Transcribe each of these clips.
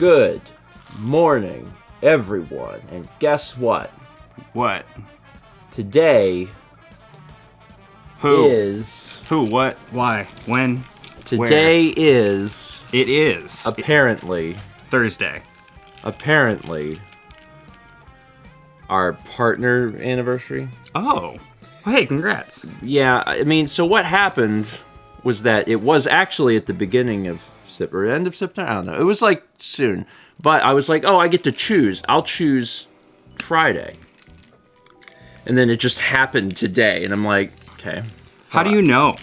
Good morning, everyone. And guess what? What? Today Who? is... Who? What? Why? When? Today Where? is... It is. Apparently... Thursday. Apparently... our partner anniversary. Oh. Well, hey, congrats. Yeah, I mean, so what happened was that it was actually at the beginning of or end of September. I don't know. It was like soon. But I was like, oh, I get to choose. I'll choose Friday. And then it just happened today. And I'm like, okay. How do you know?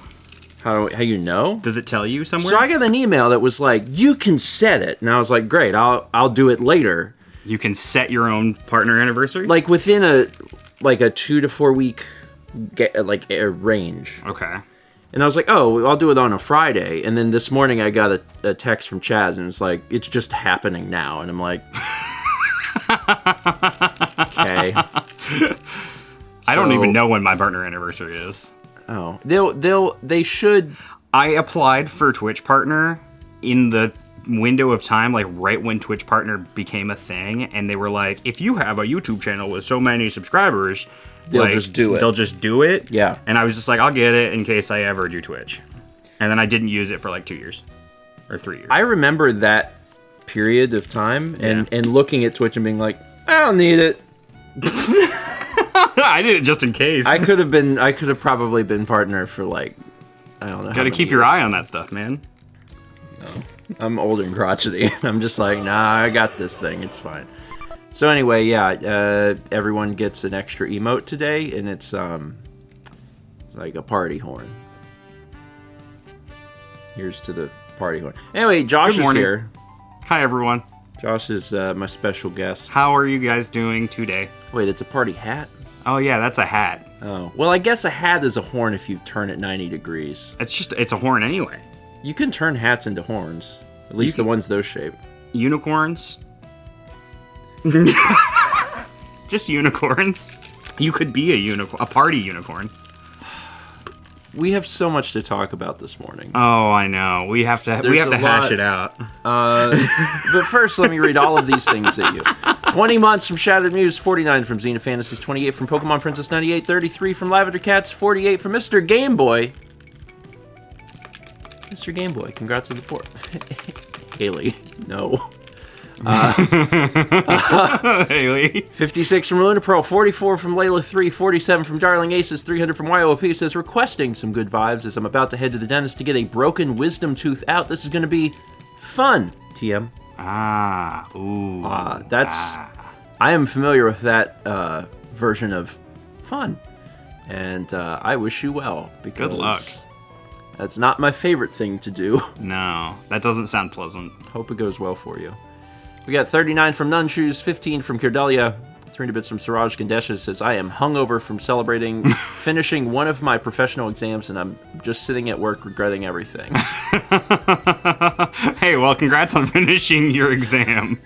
How you know? Does it tell you somewhere? So I got an email that was like, you can set it. And I was like, great, I'll do it later. You can set your own partner anniversary? Like within a 2 to 4 week a range. Okay. And I was like, oh, I'll do it on a Friday. And then this morning I got a text from Chaz, and it's like, it's just happening now. And I'm like, okay. I don't even know when my partner anniversary is. Oh, they should. I applied for Twitch partner in the window of time, like right when Twitch partner became a thing. And they were like, if you have a YouTube channel with so many subscribers... They'll just do it. They'll just do it. Yeah. And I was just like, I'll get it in case I ever do Twitch. And then I didn't use it for like 2 years. Or 3 years. I remember that period of time and looking at Twitch and being like, I don't need it. I did it just in case. I could have probably been partner for like, I don't know. Gotta keep your eye on that stuff, man. No. I'm old and crotchety. I'm just like, nah, I got this thing. It's fine. So anyway, yeah, everyone gets an extra emote today, and it's like a party horn. Here's to the party horn. Anyway, Josh is here. Hi, everyone. Josh is my special guest. How are you guys doing today? Wait, it's a party hat? Oh, yeah, that's a hat. Oh, well, I guess a hat is a horn if you turn it 90 degrees. It's a horn anyway. You can turn hats into horns, at least the ones those shape. Unicorns? Just unicorns. You could be a party unicorn. We have so much to talk about this morning. Oh, I know. We have to hash it out. But first, let me read all of these things at you. 20 months from Shattered Muse, 49 from Xena Fantasies, 28 from Pokemon Princess 98, 33 from Lavender Cats, 48 from Mr. Game Boy. Mr. Game Boy, congrats on the 4th. Haley, no. Haley. 56 from Luna Pearl, 44 from Layla 3, 47 from Darling Aces, 300 from YOP. Says, requesting some good vibes as I'm about to head to the dentist to get a broken wisdom tooth out. This is going to be fun, TM. Ooh. I am familiar with that version of fun. And I wish you well, because good luck. That's not my favorite thing to do. No, that doesn't sound pleasant. Hope it goes well for you. We got 39 from Nunshoes, 15 from Kirdelia, 300 bits from Siraj Gandesha. Says, I am hungover from celebrating finishing one of my professional exams, and I'm just sitting at work regretting everything. Hey, well, congrats on finishing your exam.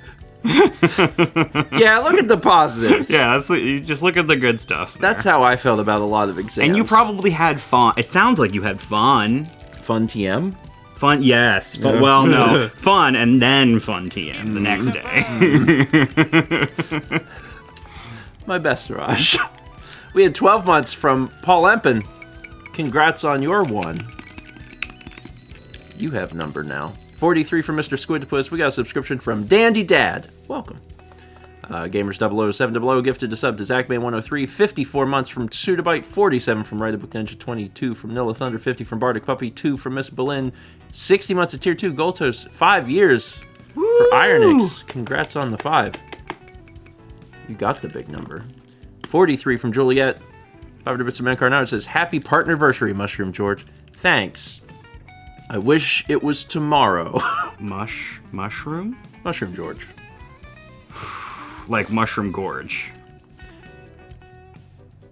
Yeah, look at the positives. Yeah, you just look at the good stuff there. That's how I felt about a lot of exams. And you probably had fun. It sounds like you had fun. Fun TM? Fun, yes. Fun, well, no. Fun and then fun TM the next day. My best, Raj. We had 12 months from Paul Empen. Congrats on your one. You have number now. 43 from Mr. Squidpuss. We got a subscription from Dandy Dad. Welcome. Gamers 00700 gifted a sub to Zachman103. 54 months from Sudabyte. 47 from Write a Book Ninja. 22 from Nilla Thunder. 50 from Bardic Puppy. 2 from Miss Boleyn. 60 months of Tier 2 Goltos. 5 years for Ironix. Congrats on the 5. You got the big number. 43 from Juliet. 500 bits of Mencarnado says, happy partnerversary, Mushroom George. Thanks. I wish it was tomorrow. Mushroom? Mushroom George. Like Mushroom Gorge.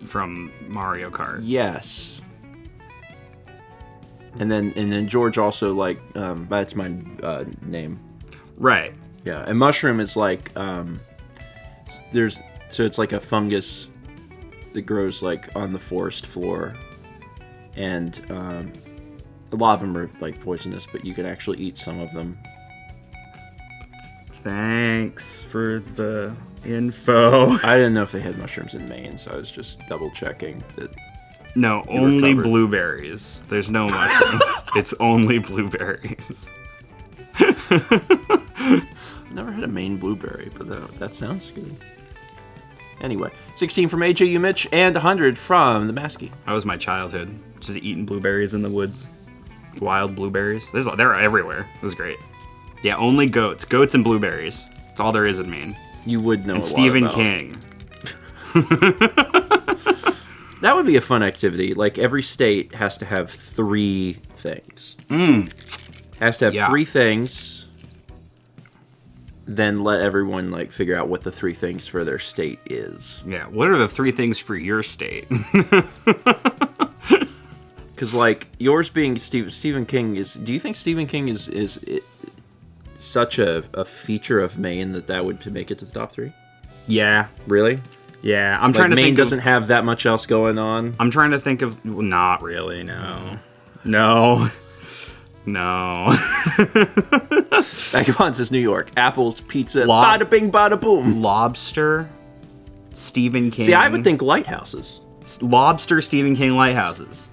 From Mario Kart. Yes. And then George also that's my name. Right. Yeah, and mushroom is like it's like a fungus that grows like on the forest floor, and a lot of them are like poisonous, but you can actually eat some of them. Thanks for the info. I didn't know if they had mushrooms in Maine, so I was just double checking that. No, only blueberries. There's no mushrooms. It's only blueberries. Never had a Maine blueberry, but that sounds good. Anyway, 16 from AJU Mitch and 100 from the Maskey. That was my childhood. Just eating blueberries in the woods. Wild blueberries. They're everywhere. It was great. Yeah, only goats. Goats and blueberries. That's all there is in Maine. You would know. And Stephen King. That would be a fun activity. Like, every state has to have 3 things. Has to have 3 things. Then let everyone, like, figure out what the 3 things for their state is. Yeah, what are the 3 things for your state? Because, like, yours being Stephen King is... Do you think Stephen King is such a feature of Maine that would make it to the top 3? Yeah. Really? Yeah, I'm trying to Maine think doesn't have that much else going on. I'm trying to think of... Well, not really, no. No. Vagabond says New York. Apples, pizza, bada bing, bada boom. Lobster, Stephen King. See, I would think lighthouses. Lobster, Stephen King lighthouses.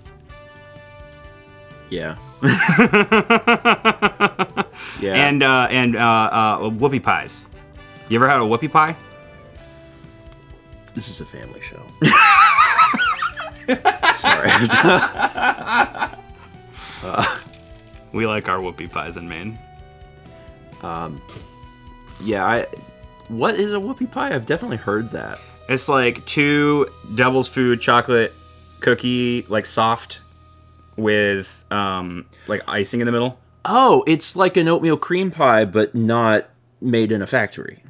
Yeah. Yeah. And whoopie pies. You ever had a whoopie pie? This is a family show. Sorry. We like our whoopie pies in Maine. Yeah, what is a whoopie pie? I've definitely heard that. It's like 2 devil's food chocolate cookie, like soft, with like icing in the middle. Oh, it's like an oatmeal cream pie, but not made in a factory.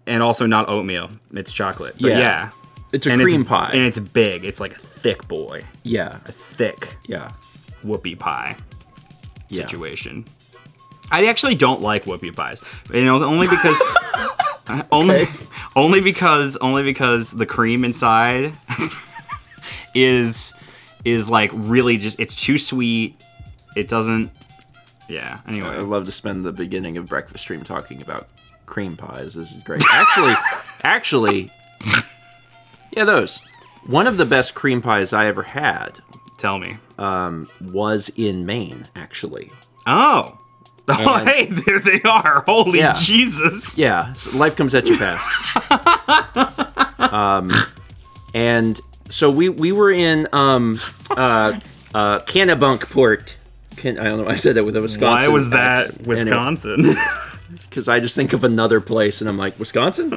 And also not oatmeal. It's chocolate. But yeah. It's a cream pie. And it's big. It's like a thick boy. Yeah. A thick whoopie pie situation. I actually don't like whoopie pies. You know, only because only because the cream inside is like really just, it's too sweet. It doesn't. Yeah. Anyway, I'd love to spend the beginning of Breakfast Stream talking about cream pies. This is great. Actually, yeah, those. One of the best cream pies I ever had. Tell me. Was in Maine, actually. Oh. Oh, hey, there they are. Holy Jesus. Yeah, so life comes at you fast. And so we were in Kennebunkport. I don't know. I said that with a Wisconsin. Why was that accent. Wisconsin? Because I just think of another place, and I'm like, Wisconsin.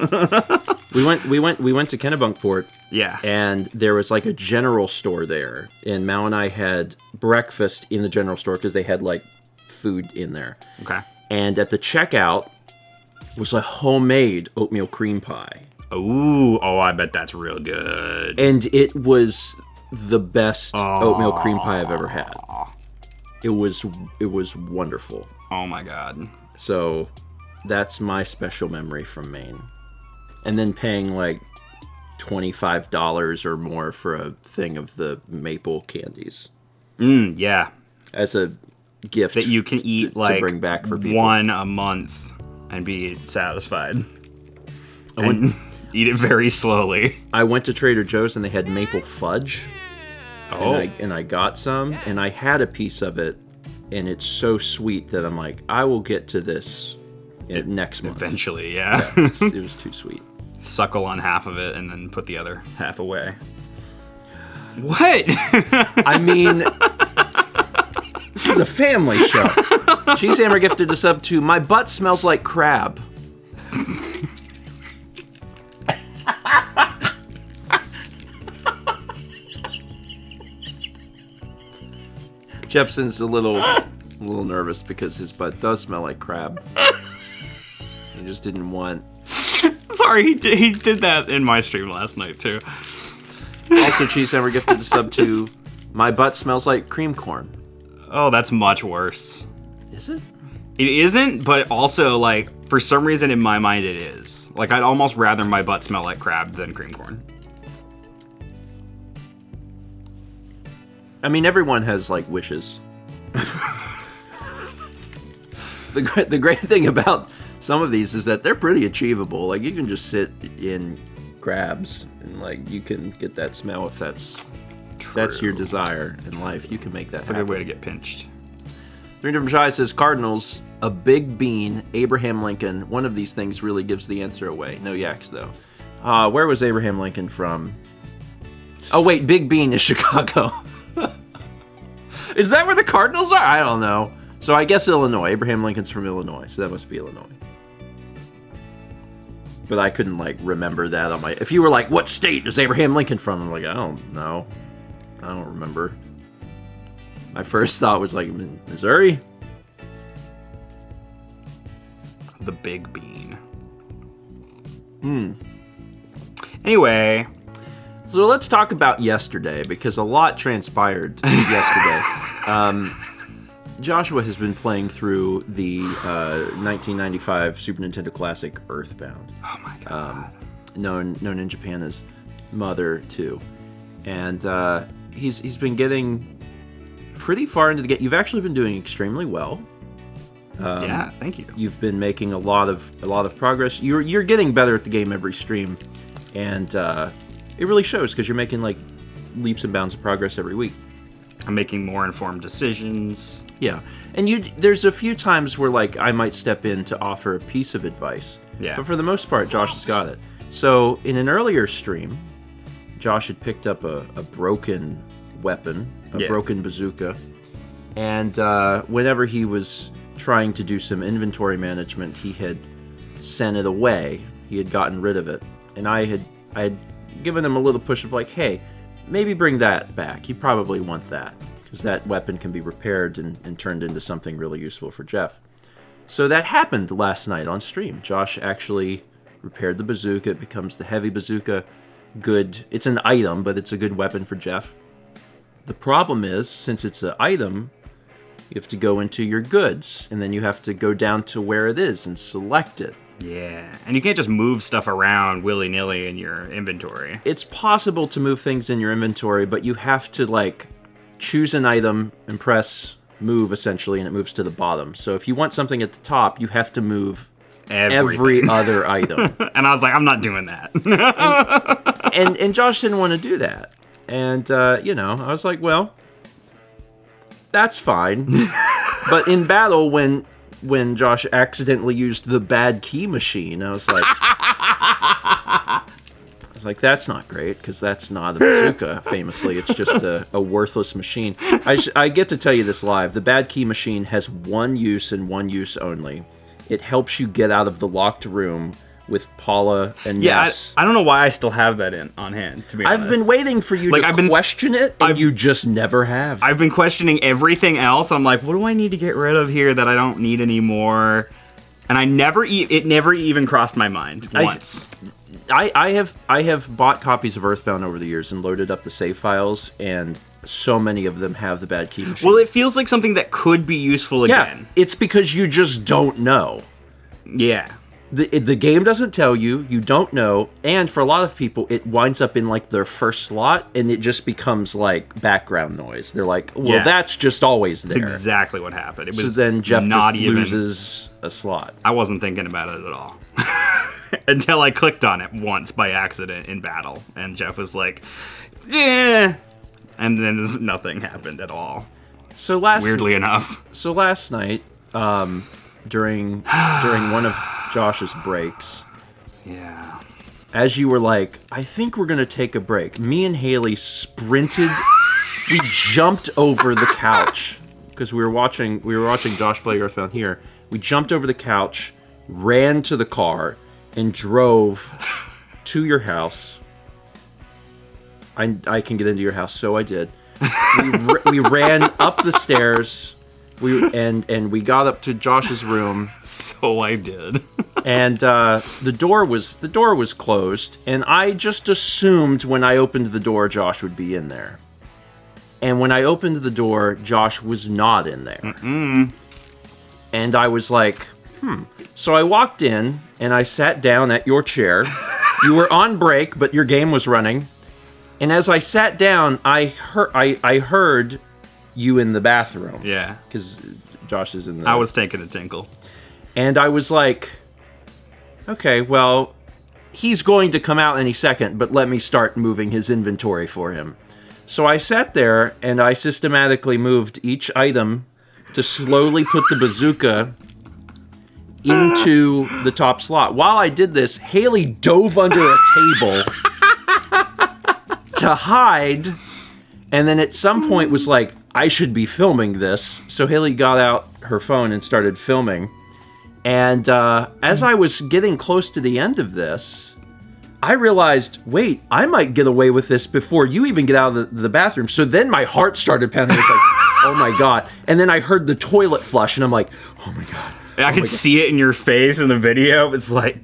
we went to Kennebunkport. Yeah. And there was like a general store there, and Mao and I had breakfast in the general store because they had like food in there. Okay. And at the checkout was a homemade oatmeal cream pie. Ooh, I bet that's real good. And it was the best oatmeal cream pie I've ever had. It was wonderful. Oh my god. So that's my special memory from Maine. And then paying like $25 or more for a thing of the maple candies. Yeah. As a gift that you can eat to bring back for people. 1 a month and be satisfied. And eat it very slowly. I went to Trader Joe's and they had maple fudge. Oh. And I got some, and I had a piece of it, and it's so sweet that I'm like, I will get to this next month. Eventually, yeah. It was too sweet. Suckle on half of it and then put the other half away. What? I mean, this is a family show. Cheese Hammer gifted a sub to My Butt Smells Like Crab. Jepson's a little nervous because his butt does smell like crab. He just didn't want. Sorry, he did that in my stream last night too. Also, Cheese Hammer gifted a sub to My Butt Smells Like Cream Corn. Oh, that's much worse. Is it? It isn't, but also, like, for some reason in my mind it is. Like, I'd almost rather my butt smell like crab than cream corn. I mean, everyone has, like, wishes. The great thing about some of these is that they're pretty achievable. Like, you can just sit in crabs and, like, you can get that smell if that's your desire in life. You can make that That's a good way to get pinched. 3 different Shy says, Cardinals, a big bean, Abraham Lincoln. One of these things really gives the answer away. No yaks, though. Where was Abraham Lincoln from? Oh, wait, Big Bean is Chicago. Is that where the Cardinals are? I don't know. So I guess Illinois. Abraham Lincoln's from Illinois, so that must be Illinois. But I couldn't, like, remember that on my... If you were like, what state is Abraham Lincoln from? I'm like, I don't know. I don't remember. My first thought was, like, Missouri? The Big Bean. Anyway... So let's talk about yesterday, because a lot transpired yesterday. Joshua has been playing through the 1995 Super Nintendo Classic Earthbound. Oh my god. Known in Japan as Mother 2. And he's been getting pretty far into the game. You've actually been doing extremely well. Yeah, thank you. You've been making a lot of progress. You're getting better at the game every stream, and it really shows because you're making like leaps and bounds of progress every week. I'm making more informed decisions. Yeah, and there's a few times where like I might step in to offer a piece of advice. Yeah. But for the most part, Josh has got it. So in an earlier stream, Josh had picked up a broken weapon, a broken bazooka, and whenever he was trying to do some inventory management, he had sent it away. He had gotten rid of it, and I had given him a little push of like, hey, maybe bring that back. You probably want that, because that weapon can be repaired and turned into something really useful for Jeff. So that happened last night on stream. Josh actually repaired the bazooka. It becomes the heavy bazooka. Good. It's an item, but it's a good weapon for Jeff. The problem is, since it's an item, you have to go into your goods, and then you have to go down to where it is and select it. Yeah, and you can't just move stuff around willy-nilly in your inventory. It's possible to move things in your inventory, but you have to, like, choose an item and press move, essentially, and it moves to the bottom. So if you want something at the top, you have to move every other item. And I was like, I'm not doing that. and Josh didn't want to do that. And, I was like, well, that's fine. But in battle, when Josh accidentally used the bad key machine, I was like, that's not great, because that's not a bazooka, famously. It's just a worthless machine. I get to tell you this live. The bad key machine has one use and one use only. It helps you get out of the locked room with Paula and Ness. I don't know why I still have that on hand, to be honest. I've been waiting for you to question it, and you just never have. I've been questioning everything else. I'm like, what do I need to get rid of here that I don't need anymore? And it never even crossed my mind once. I have bought copies of Earthbound over the years and loaded up the save files, and so many of them have the bad key machine. Well, it feels like something that could be useful again. Yeah, it's because you just don't know. Yeah. The game doesn't tell you, you don't know, and for a lot of people, it winds up in, like, their first slot, and it just becomes, like, background noise. They're like, well, that's just always there. That's exactly what happened. So then Jeff just loses a slot. I wasn't thinking about it at all. Until I clicked on it once by accident in battle, and Jeff was like, yeah, and then nothing happened at all. Weirdly enough. So last night, during one of Josh's breaks, as you were like, I think we're gonna take a break, me and Haley sprinted. We jumped over the couch because we were watching Josh play Earthbound here. We jumped over the couch, ran to the car, and drove to your house. I can get into your house, so I did. We ran up the stairs. And we got up to Josh's room. So I did. And the door was closed, and I just assumed when I opened the door Josh would be in there. And when I opened the door, Josh was not in there. Mm-mm. And I was like, So I walked in and I sat down at your chair. You were on break, but your game was running. And as I sat down, I heard you in the bathroom. Yeah. Because Josh is in the... I was taking a tinkle. And I was like, okay, well, he's going to come out any second, but let me start moving his inventory for him. So I sat there, and I systematically moved each item to slowly put the bazooka into the top slot. While I did this, Haley dove under a table to hide, and then at some point was like, I should be filming this. So Haley got out her phone and started filming. And as I was getting close to the end of this, I realized, wait, I might get away with this before you even get out of the bathroom. So then my heart started pounding. I was like, oh my God. And then I heard the toilet flush, and I'm like, oh my God. I could see it in your face in the video. It's like,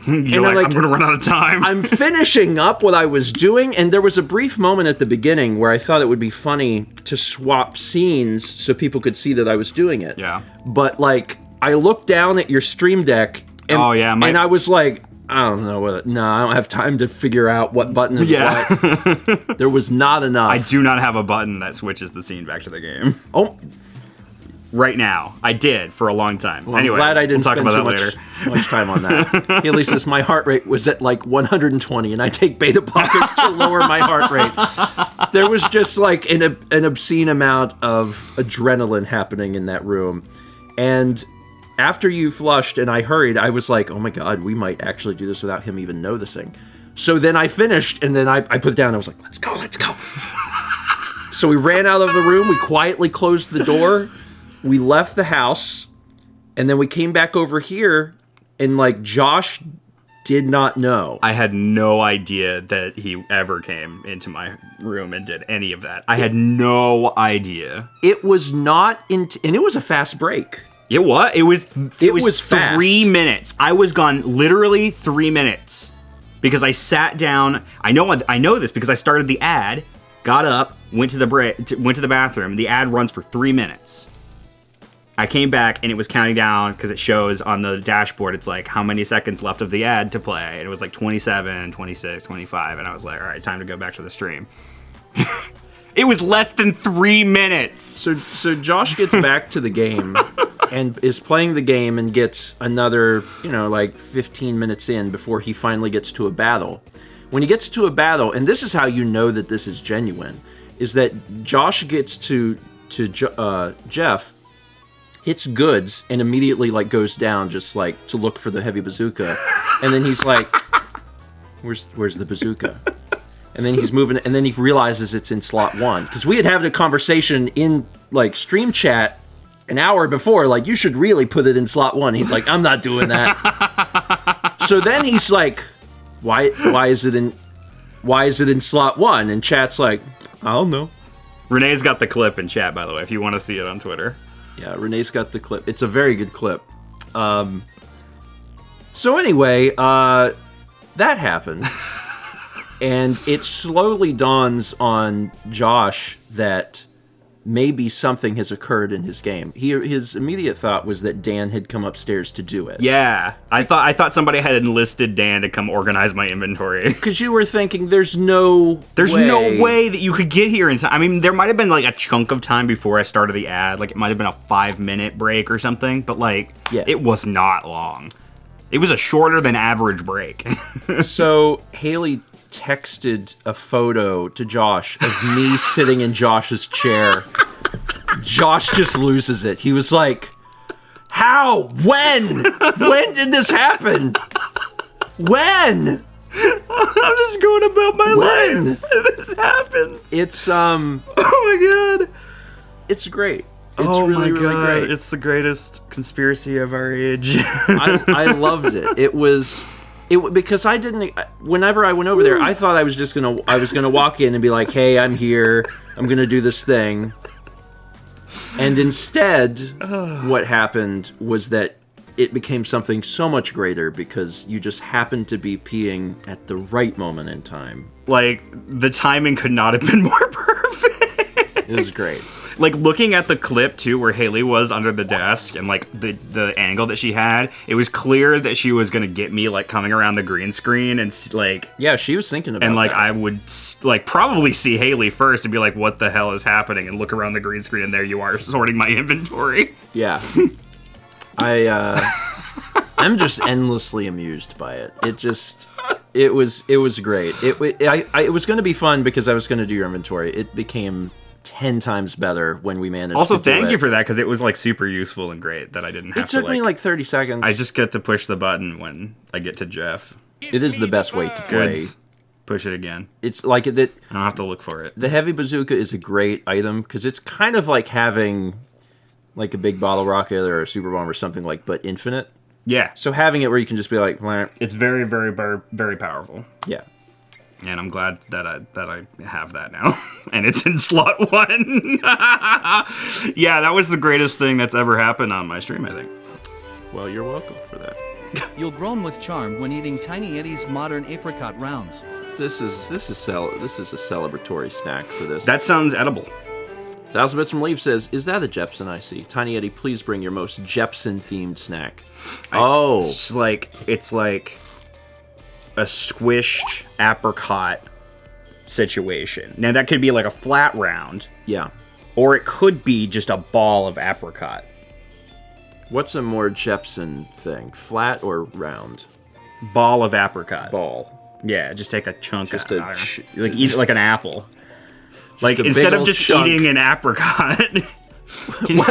you're like, I'm going to run out of time. I'm finishing up what I was doing, and there was a brief moment at the beginning where I thought it would be funny to swap scenes so people could see that I was doing it. Yeah. But, like, I looked down at your Stream Deck, and, and I was like, I don't know I don't have time to figure out what button is what. There was not enough. I do not have a button that switches the scene back to the game. Oh. Right now. I did for a long time. Well, anyway, I'm glad I didn't we'll talk spend about too that later. much time on that. Haley says my heart rate was at like 120, and I take beta blockers to lower my heart rate. There was just like an obscene amount of adrenaline happening in that room. And after you flushed and I hurried, I was like, oh my God, we might actually do this without him even noticing. So then I finished, and then I put it down. I was like, let's go. So we ran out of the room. We quietly closed the door. We left the house, and then we came back over here, and, like, Josh did not know. I had no idea that he ever came into my room and did any of that. I had no idea. It was not, and it was a fast break. It was? It was fast. 3 minutes. I was gone literally 3 minutes because I sat down. I know this because I started the ad, got up, went to the bathroom. The ad runs for 3 minutes. I came back, and it was counting down because it shows on the dashboard, it's like how many seconds left of the ad to play. And it was like 27, 26, 25. And I was like, all right, time to go back to the stream. It was less than 3 minutes. So Josh gets back to the game and is playing the game and gets another, like 15 minutes in before he finally gets to a battle. When he gets to a battle, and this is how you know that this is genuine, is that Josh gets to Jeff, hits goods, and immediately like goes down just like to look for the heavy bazooka, and then he's like, "Where's the bazooka?" And then he's moving, and then he realizes it's in slot 1 because we had had a conversation in like stream chat an hour before, like you should really put it in slot 1. He's like, "I'm not doing that." So then he's like, "Why is it in slot 1?" And chat's like, "I don't know." Renee's got the clip in chat, by the way, if you want to see it on Twitter. Yeah, Renee's got the clip. It's a very good clip. So anyway, that happened. And it slowly dawns on Josh that maybe something has occurred in his game. His immediate thought was that Dan had come upstairs to do it. Yeah, I thought somebody had enlisted Dan to come organize my inventory. Because you were thinking, there's no way that you could get here in time. I mean, there might have been like a chunk of time before I started the ad. Like it might have been a 5-minute break or something, but like it was not long. It was a shorter than average break. So Haley texted a photo to Josh of me sitting in Josh's chair. Josh just loses it. He was like, how? When? When did this happen? When? I'm just going about my life. This happens. It's oh my God. It's great. It's really great. It's the greatest conspiracy of our age. I loved it. It was because I didn't. Whenever I went over there, I thought I was gonna walk in and be like, "Hey, I'm here. I'm gonna do this thing." And instead, what happened was that it became something so much greater because you just happened to be peeing at the right moment in time. Like the timing could not have been more perfect. It was great. Like looking at the clip too, where Haley was under the desk and like the angle that she had, it was clear that she was gonna get me like coming around the green screen and like she was thinking about and like that. I would like probably see Haley first and be like, what the hell is happening, and look around the green screen and there you are sorting my inventory. Yeah. I'm just endlessly amused by it. It was great. It was going to be fun because I was going to do your inventory. It became 10 times better when we managed Also, to do thank it. you for that, because it was like super useful and great that I didn't have to. It took me like 30 seconds. I just get to push the button when I get to Jeff. It is the best way to play. Goods. Push it again. It's like that. I don't have to look for it. The heavy bazooka is a great item because it's kind of like having like a big bottle rocket or a super bomb or something like, but infinite. Yeah. So having it where you can just be like, Blah. It's very, very, very, very powerful. Yeah. And I'm glad that I have that now. And it's in slot 1. Yeah, that was the greatest thing that's ever happened on my stream, I think. Well, you're welcome for that. You'll groan with charm when eating Tiny Eddie's modern apricot rounds. This is a celebratory snack for this. That sounds edible. 1000 Bits from Leaf says, "Is that a Jepson I see? Tiny Eddie, please bring your most Jepson-themed snack." It's like a squished apricot situation. Now, that could be like a flat round. Yeah. Or it could be just a ball of apricot. What's a more Jepson thing? Flat or round? Ball of apricot. Ball. Yeah, just take a chunk Just out. Like eat it like an apple. Like a instead big of old just chunk. eating an apricot.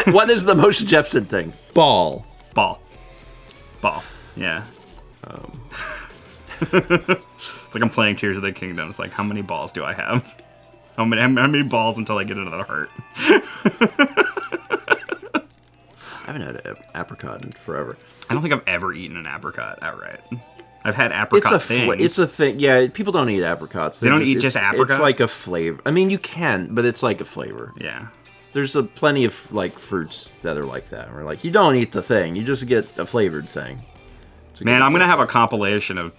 What is the most Jepson thing? Ball. Ball. Yeah. It's like I'm playing Tears of the Kingdom. It's like, how many balls do I have? How many balls until I get another heart? I haven't had an apricot in forever. I don't think I've ever eaten an apricot outright. I've had apricot things. It's a thing. Yeah, people don't eat apricots. They don't eat just apricots? It's like a flavor. I mean, you can, but it's like a flavor. Yeah. There's plenty of like fruits that are like that. Where like you don't eat the thing, you just get a flavored thing. Man, I'm gonna have a compilation of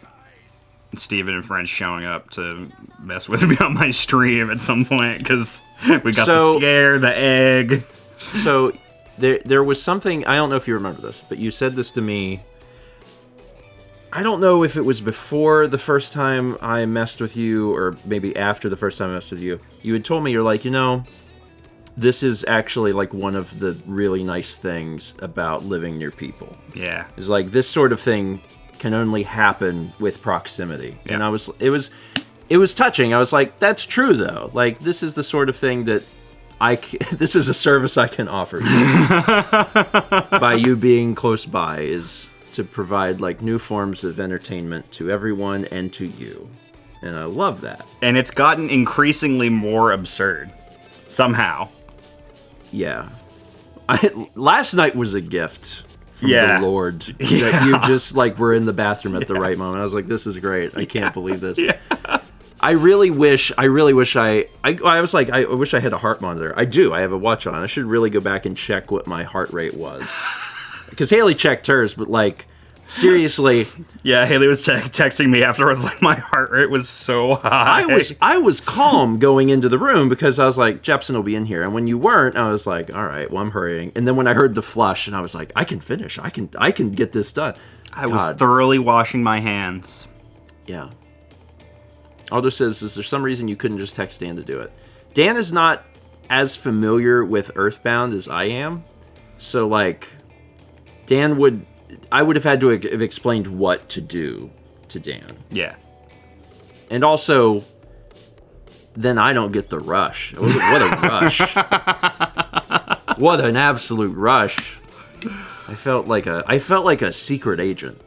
Steven and friends showing up to mess with me on my stream at some point, because we got the scare, the egg. So there was something, I don't know if you remember this, but you said this to me. I don't know if it was before the first time I messed with you, or maybe after the first time I messed with you. You had told me, you're like, this is actually like one of the really nice things about living near people. Yeah. Is like this sort of thing can only happen with proximity. Yeah. And it was touching. I was like, that's true though. Like, this is the sort of thing that this is a service I can offer you by you being close by, is to provide like new forms of entertainment to everyone and to you. And I love that. And it's gotten increasingly more absurd somehow. Yeah. Last night was a gift from the Lord. That you just like were in the bathroom at the right moment. I was like, this is great. I can't believe this. Yeah. I really wish I was like, I wish I had a heart monitor. I do. I have a watch on. I should really go back and check what my heart rate was. Because Haley checked hers, but like, seriously. Yeah, Haley was texting me afterwards, like, my heart rate was so high. I was calm going into the room because I was like, Jepson will be in here. And when you weren't, I was like, all right, well, I'm hurrying. And then when I heard the flush, and I was like, I can finish. I can get this done. I was thoroughly washing my hands. Yeah. Aldo says, is there some reason you couldn't just text Dan to do it? Dan is not as familiar with Earthbound as I am. So, like, I would have had to have explained what to do to Dan. Yeah. And also, then I don't get the rush. What a rush. What an absolute rush. I felt like a secret agent.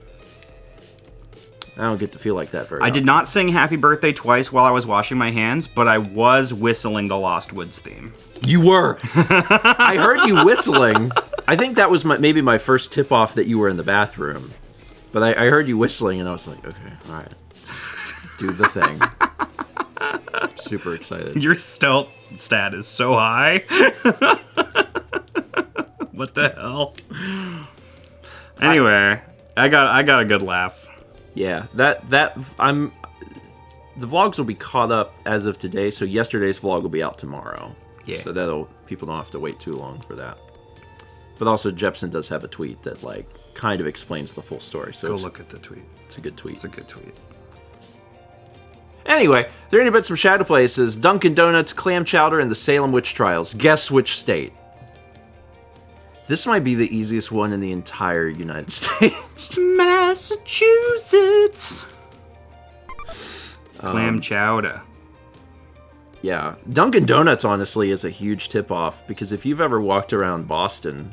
I don't get to feel like that very often. I did not sing Happy Birthday twice while I was washing my hands, but I was whistling the Lost Woods theme. You were. I heard you whistling. I think that was maybe my first tip-off that you were in the bathroom. But I heard you whistling, and I was like, okay, all right. Just do the thing. I'm super excited. Your stealth stat is so high. What the hell? Anyway, I got a good laugh. Yeah, the vlogs will be caught up as of today, so yesterday's vlog will be out tomorrow. Yeah. So people don't have to wait too long for that. But also, Jepson does have a tweet that like kind of explains the full story. So go look at the tweet. It's a good tweet. It's a good tweet. Anyway, there any bits from Shadow Play says Dunkin' Donuts, clam chowder, and the Salem witch trials. Guess which state? This might be the easiest one in the entire United States. Massachusetts. Clam chowder. Yeah. Dunkin' Donuts, honestly, is a huge tip-off, because if you've ever walked around Boston,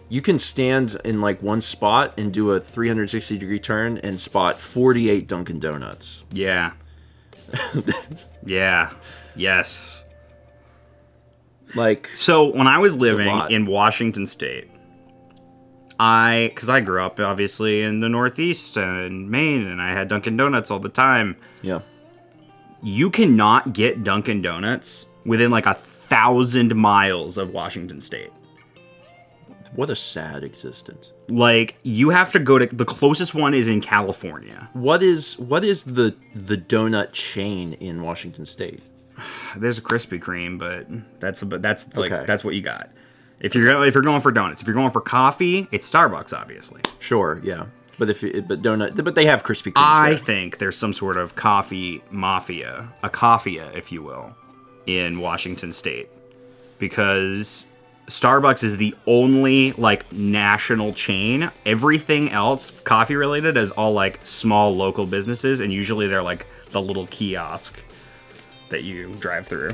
you can stand in, like, one spot and do a 360-degree turn and spot 48 Dunkin' Donuts. Yeah. Yeah. Yes. Like, so when I was living in Washington State, because I grew up obviously in the Northeast and Maine, and I had Dunkin' Donuts all the time. Yeah. You cannot get Dunkin' Donuts within like 1,000 miles of Washington State. What a sad existence. Like, you have to go to the closest one is in California. What is the donut chain in Washington State? There's a Krispy Kreme, but that's like Okay. that's what you got. If you're going for donuts, if you're going for coffee, it's Starbucks, obviously. Sure, yeah. But but they have Krispy Kremes I there. think there's some sort of coffee mafia, a coffea, if you will, in Washington State, because Starbucks is the only like national chain. Everything else coffee related is all like small local businesses, and usually they're like the little kiosk that you drive through,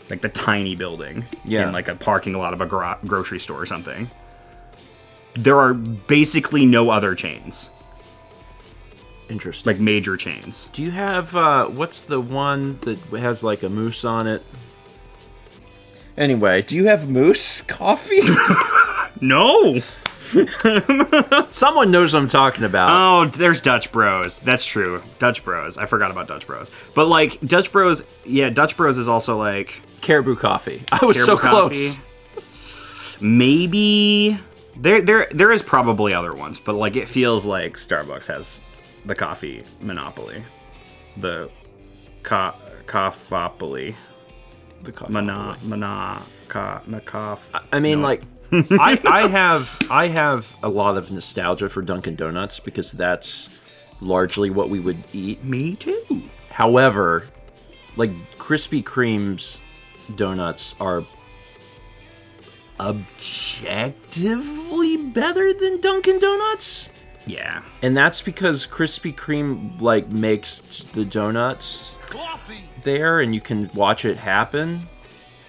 like the tiny building in like a parking lot of a grocery store or something. There are basically no other chains. Interesting. Like major chains. Do you have what's the one that has like a moose on it? Anyway, do you have Moose Coffee? No. Someone knows what I'm talking about. Oh, there's Dutch Bros. That's true. Dutch Bros. I forgot about Dutch Bros. But like Dutch Bros, Dutch Bros is also like Caribou Coffee. I was Caribou so close. Maybe there is probably other ones, but like it feels like Starbucks has the coffee monopoly. The coffeeopoly. The coffee. I mean, like, I have a lot of nostalgia for Dunkin' Donuts because that's largely what we would eat. Me too. However, like Krispy Kreme's donuts are objectively better than Dunkin' Donuts. Yeah. And that's because Krispy Kreme like makes the donuts there and you can watch it happen.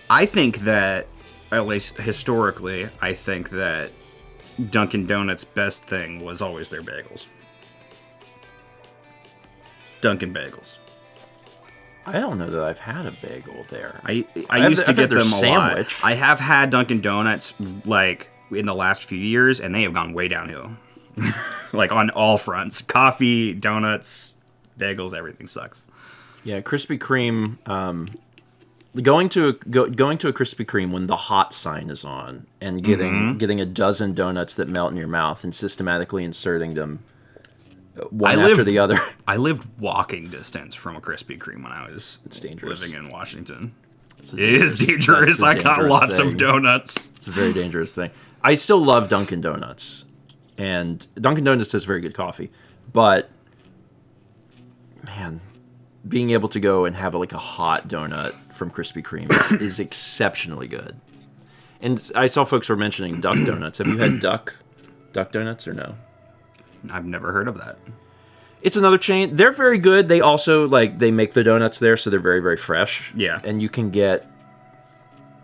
I think that, at least historically, I think that Dunkin' Donuts' best thing was always their bagels. Dunkin' bagels. I don't know that I've had a bagel there. I used to get them a sandwich. lot. I have had Dunkin' Donuts like in the last few years, and they have gone way downhill. Like on all fronts. Coffee, donuts, bagels, everything sucks. Yeah, Krispy Kreme. Going to a Krispy Kreme when the hot sign is on and getting a dozen donuts that melt in your mouth and systematically inserting them one after the other. I lived walking distance from a Krispy Kreme when I was dangerous. living in Washington. It is dangerous. I got lots of donuts. It's a very dangerous thing. I still love Dunkin' Donuts, and Dunkin' Donuts has very good coffee, but man, being able to go and have like a hot donut from Krispy Kreme is exceptionally good. And I saw folks were mentioning Duck Donuts. Have you had Duck Donuts or no? I've never heard of that. It's another chain. They're very good. They also they make the donuts there, so they're very, very fresh. Yeah. And you can get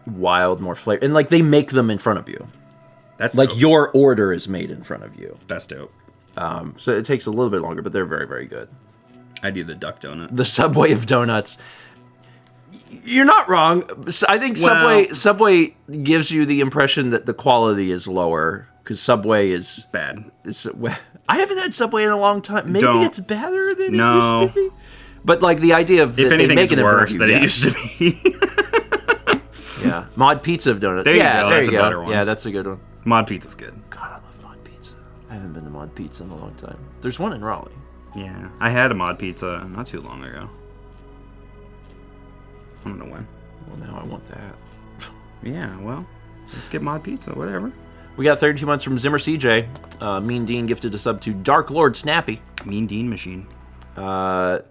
more flavor. And like they make them in front of you. That's like dope. your order is made in front of you. That's dope. So it takes a little bit longer, but they're very, very good. I do the Duck Donut. The Subway of donuts. You're not wrong. I think Subway gives you the impression that the quality is lower because Subway is bad. I haven't had Subway in a long time. Maybe it's better than it used to be. But like the idea of if anything, it's worse than it used to be. Yeah, Mod Pizza of donuts. There you go. That's a better one. Yeah, that's a good one. Mod Pizza's good. God, I love Mod Pizza. I haven't been to Mod Pizza in a long time. There's one in Raleigh. Yeah, I had a Mod Pizza not too long ago. I don't know when. Well, now I want that. Yeah, well, let's get Mod Pizza, whatever. We got 32 months from Zimmer CJ. Mean Dean gifted a sub to Dark Lord Snappy. Mean Dean Machine. How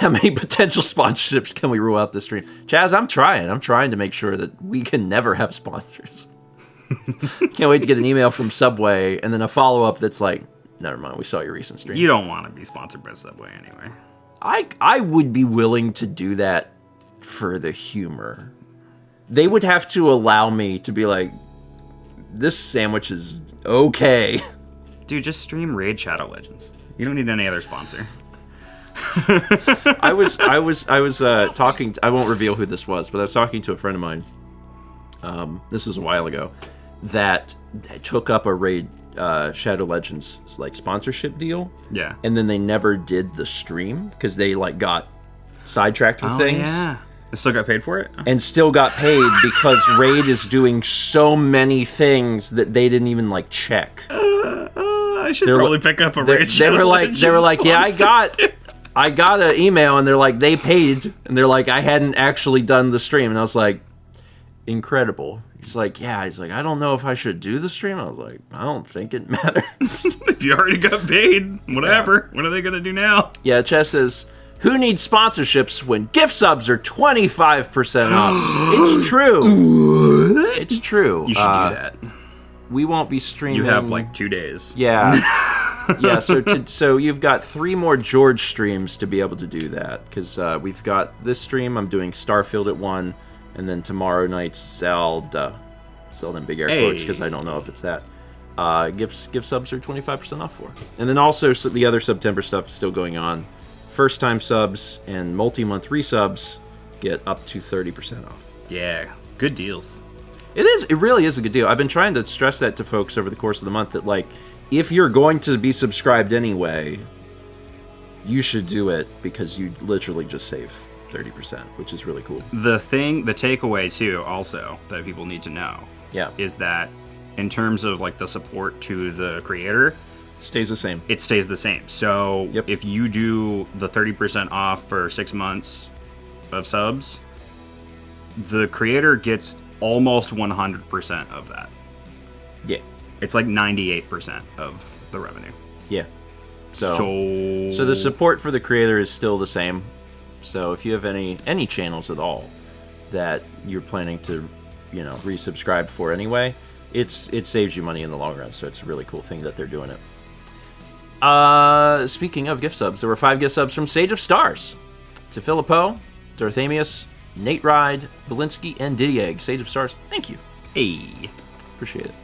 many potential sponsorships can we rule out this stream? Chaz, I'm trying. I'm trying to make sure that we can never have sponsors. Can't wait to get an email from Subway and then a follow-up that's like, never mind, we saw your recent stream. You don't want to be sponsored by Subway anyway. I would be willing to do that for the humor. They would have to allow me to be like, this sandwich is okay. Dude, just stream Raid Shadow Legends. You don't need any other sponsor. I was talking. I won't reveal who this was, but I was talking to a friend of mine. This was a while ago. That took up a Raid Shadow Legends like sponsorship deal. Yeah. And then they never did the stream because they like got sidetracked with things. Yeah. They still got paid for it? And still got paid because Raid is doing so many things that they didn't even like check. I should probably pick up a Raid Shadow Legends They were like, yeah, sponsor. I got an email, and they're like, they paid, and they're like, I hadn't actually done the stream, and I was like, incredible. He's like, yeah. He's like, I don't know if I should do the stream. I was like, I don't think it matters. If you already got paid, whatever. Yeah. What are they gonna do now? Yeah, Chess says, who needs sponsorships when gift subs are 25% off? It's true. It's true. You should do that. We won't be streaming. You have like 2 days. Yeah. Yeah, so you've got 3 more George streams to be able to do that, because we've got this stream, I'm doing Starfield at 1, and then tomorrow night's Zelda in big air quotes, because I don't know if it's that. Gift subs are 25% off for. And then also the other September stuff is still going on. First time subs and multi-month resubs get up to 30% off. Yeah, good deals. It really is a good deal. I've been trying to stress that to folks over the course of the month that, like, if you're going to be subscribed anyway, you should do it because you literally just save 30%, which is really cool. The takeaway too, also, that people need to know, is that in terms of like the support to the creator, stays the same. It stays the same. So if you do the 30% off for 6 months of subs, the creator gets almost 100% of that. Yeah. It's like 98% of the revenue. Yeah. So the support for the creator is still the same. So if you have any channels at all that you're planning to, resubscribe for anyway, it saves you money in the long run. So it's a really cool thing that they're doing it. Speaking of gift subs, there were 5 gift subs from Sage of Stars to Philippo, Dorothemius, Nate Ride, Belinsky, and Diddy Egg. Sage of Stars, thank you. Hey, appreciate it.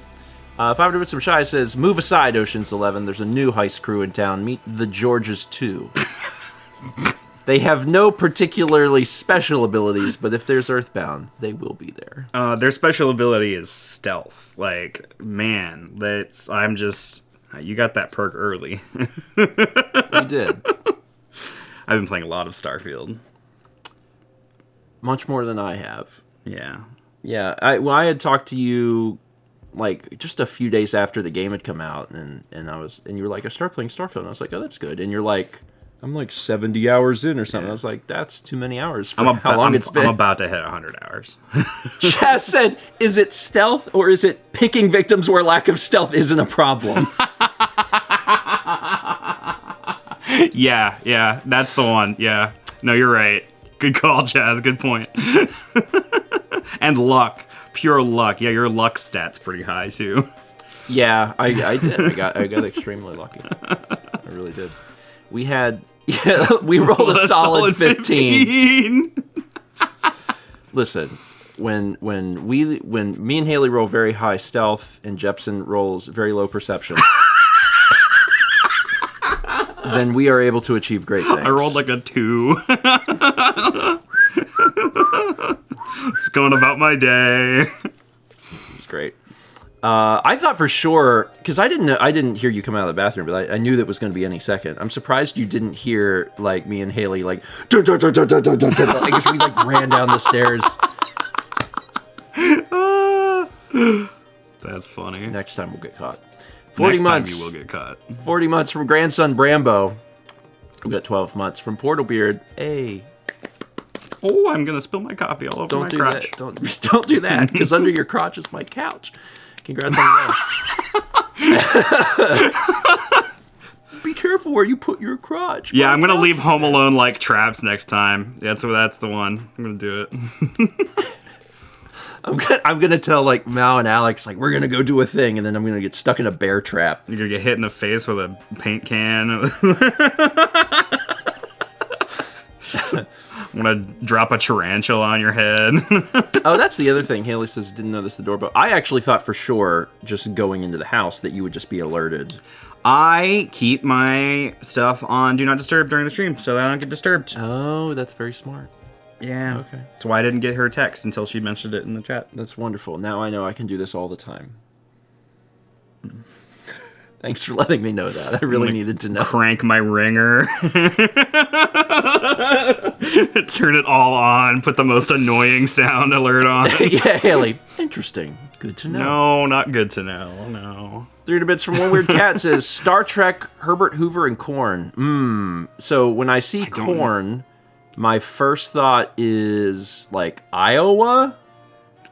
500 with some shy says, move aside, Ocean's 11. There's a new heist crew in town. Meet the Georges 2. They have no particularly special abilities, but if there's Earthbound, they will be there. Their special ability is stealth. Like, man, you got that perk early. We did. I've been playing a lot of Starfield. Much more than I have. Yeah. Yeah, I had talked to you like just a few days after the game had come out, and you were like, I started playing Starfield, and I was like, oh, that's good. And you're like, I'm like 70 hours in or something. I was like, that's too many hours for how long it's been. I'm about to hit 100 hours. Chaz said, is it stealth or is it picking victims where lack of stealth isn't a problem? Yeah, that's the one. Yeah. No, you're right. Good call, Chaz. Good point. And luck. Pure luck. Yeah, your luck stat's pretty high, too. Yeah, I did. I got extremely lucky. I really did. We rolled a solid 15. Listen, when me and Haley roll very high stealth and Jepsen rolls very low perception, then we are able to achieve great things. I rolled like a 2. Just going about my day. It's great. I thought for sure, because I didn't hear you come out of the bathroom, but I knew that was going to be any second. I'm surprised you didn't hear like me and Haley like I guess we like ran down the stairs. That's funny. Next time we'll get caught. 40 months. You will get caught. 40 months from grandson Brambo. We got 12 months from Portalbeard. Hey. Oh, I'm gonna spill my coffee all over my crotch. Don't do that, because under your crotch is my couch. Congrats on that. Be careful where you put your crotch. Yeah, I'm gonna leave Home Alone like traps next time. That's the one. I'm gonna do it. I'm gonna tell like Mal and Alex like we're gonna go do a thing, and then I'm gonna get stuck in a bear trap. You're gonna get hit in the face with a paint can. I'm gonna drop a tarantula on your head. Oh, that's the other thing. Haley says didn't notice the doorbell. I actually thought for sure just going into the house that you would just be alerted. I keep my stuff on Do Not Disturb during the stream so that I don't get disturbed. Oh, that's very smart. Yeah. Okay. That's why I didn't get her a text until she mentioned it in the chat. That's wonderful. Now I know I can do this all the time. Thanks for letting me know that. I really needed to know. Crank my ringer. Turn it all on. Put the most annoying sound alert on. Yeah, Haley. Interesting. Good to know. No, not good to know. No. 300 bits from One Weird Cat says Star Trek, Herbert Hoover, and corn. So when I see corn, my first thought is like Iowa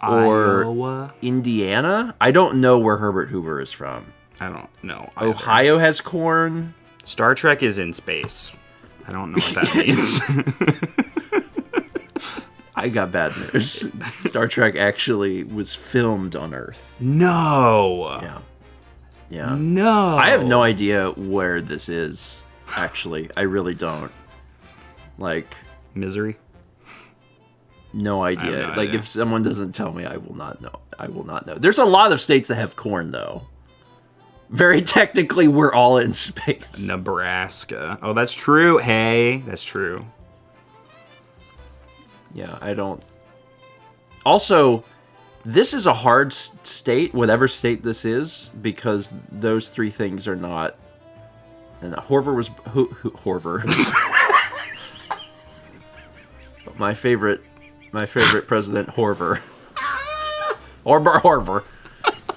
or Indiana. I don't know where Herbert Hoover is from. I don't know. Either. Ohio has corn. Star Trek is in space. I don't know what that means. I got bad news. Star Trek actually was filmed on Earth. No. Yeah. No. I have no idea where this is, actually. I really don't. Like... Misery? No idea. No like, idea. if someone doesn't tell me, I will not know. I will not know. There's a lot of states that have corn, though. Very technically, we're all in space. Nebraska. Oh, that's true. Hey, that's true. Yeah, I don't... Also, this is a hard state, whatever state this is, because those three things are not... And Horver was... Horver. My favorite president, Horver. Horver.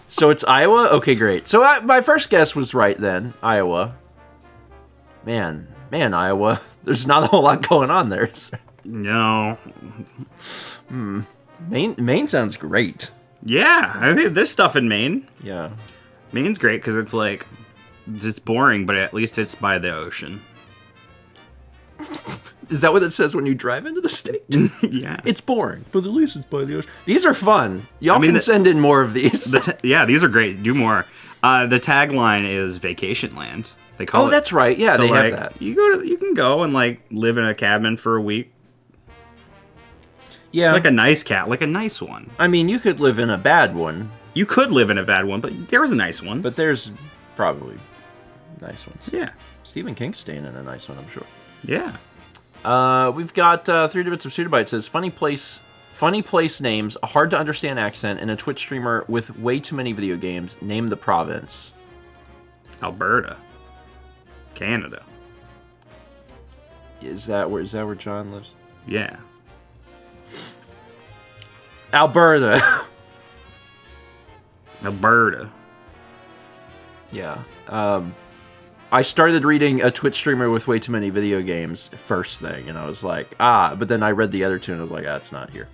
So it's Iowa? Okay, great. So my first guess was right then. Iowa. Man, Iowa. There's not a whole lot going on there, is there? No. Maine sounds great. Yeah, I mean, there's stuff in Maine. Yeah. Maine's great because it's like, it's boring, but at least it's by the ocean. Is that what it says when you drive into the state? Yeah. It's boring, but at least it's by the ocean. These are fun. Y'all can send in more of these. Yeah, these are great. Do more. The tagline is Vacation Land. They call it. That's right. Yeah, so they like, have that. You can go and like live in a cabin for a week. Yeah. Like a nice like a nice one. I mean, you could live in a bad one. You could live in a bad one, but there was a nice one. But there's probably nice ones. Yeah. Stephen King's staying in a nice one, I'm sure. Yeah. We've got 3 bits of Pseudobyte says funny place names, a hard to understand accent, and a Twitch streamer with way too many video games. Name the province. Alberta. Canada. Is that where John lives? Yeah. Alberta. Alberta. Yeah. I started reading a Twitch streamer with way too many video games first thing, and I was like, but then I read the other two, and I was like, it's not here.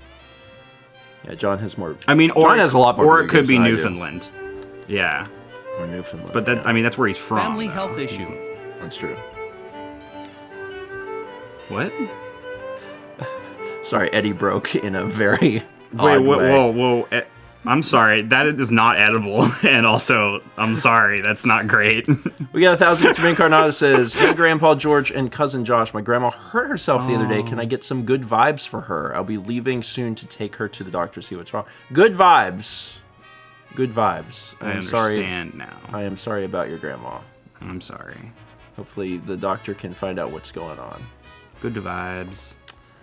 Yeah, John has more. I mean, John has a lot more. Or video it could games be than I do. Newfoundland. Yeah. Or Newfoundland. But that, yeah. I mean, that's where he's from. Family though. health issue. That's true. What? Sorry, Eddie broke in a very Wait, odd way. whoa. I'm sorry. That is not edible. And also, I'm sorry. That's not great. We got 1,000 bits of Incarnata that says, hey, Grandpa George and Cousin Josh, my grandma hurt herself the other day. Can I get some good vibes for her? I'll be leaving soon to take her to the doctor to see what's wrong. Good vibes. Good vibes. I understand now. I am sorry about your grandma. I'm sorry. Hopefully the doctor can find out what's going on. Good vibes.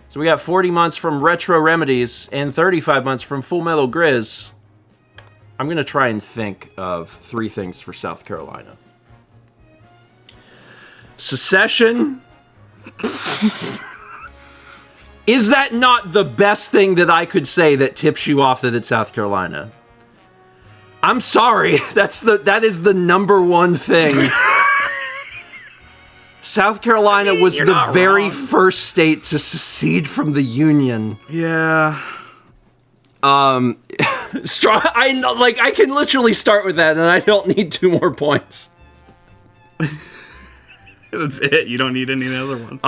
So we got 40 months from Retro Remedies and 35 months from Full Metal Grizz. I'm going to try and think of 3 things for South Carolina. Secession? Is that not the best thing that I could say that tips you off that it's South Carolina? I'm sorry. That is the number one thing. South Carolina was the very first state to secede from the Union. Yeah. Strong. I can literally start with that, and I don't need 2 more points. That's it. You don't need any of the other ones.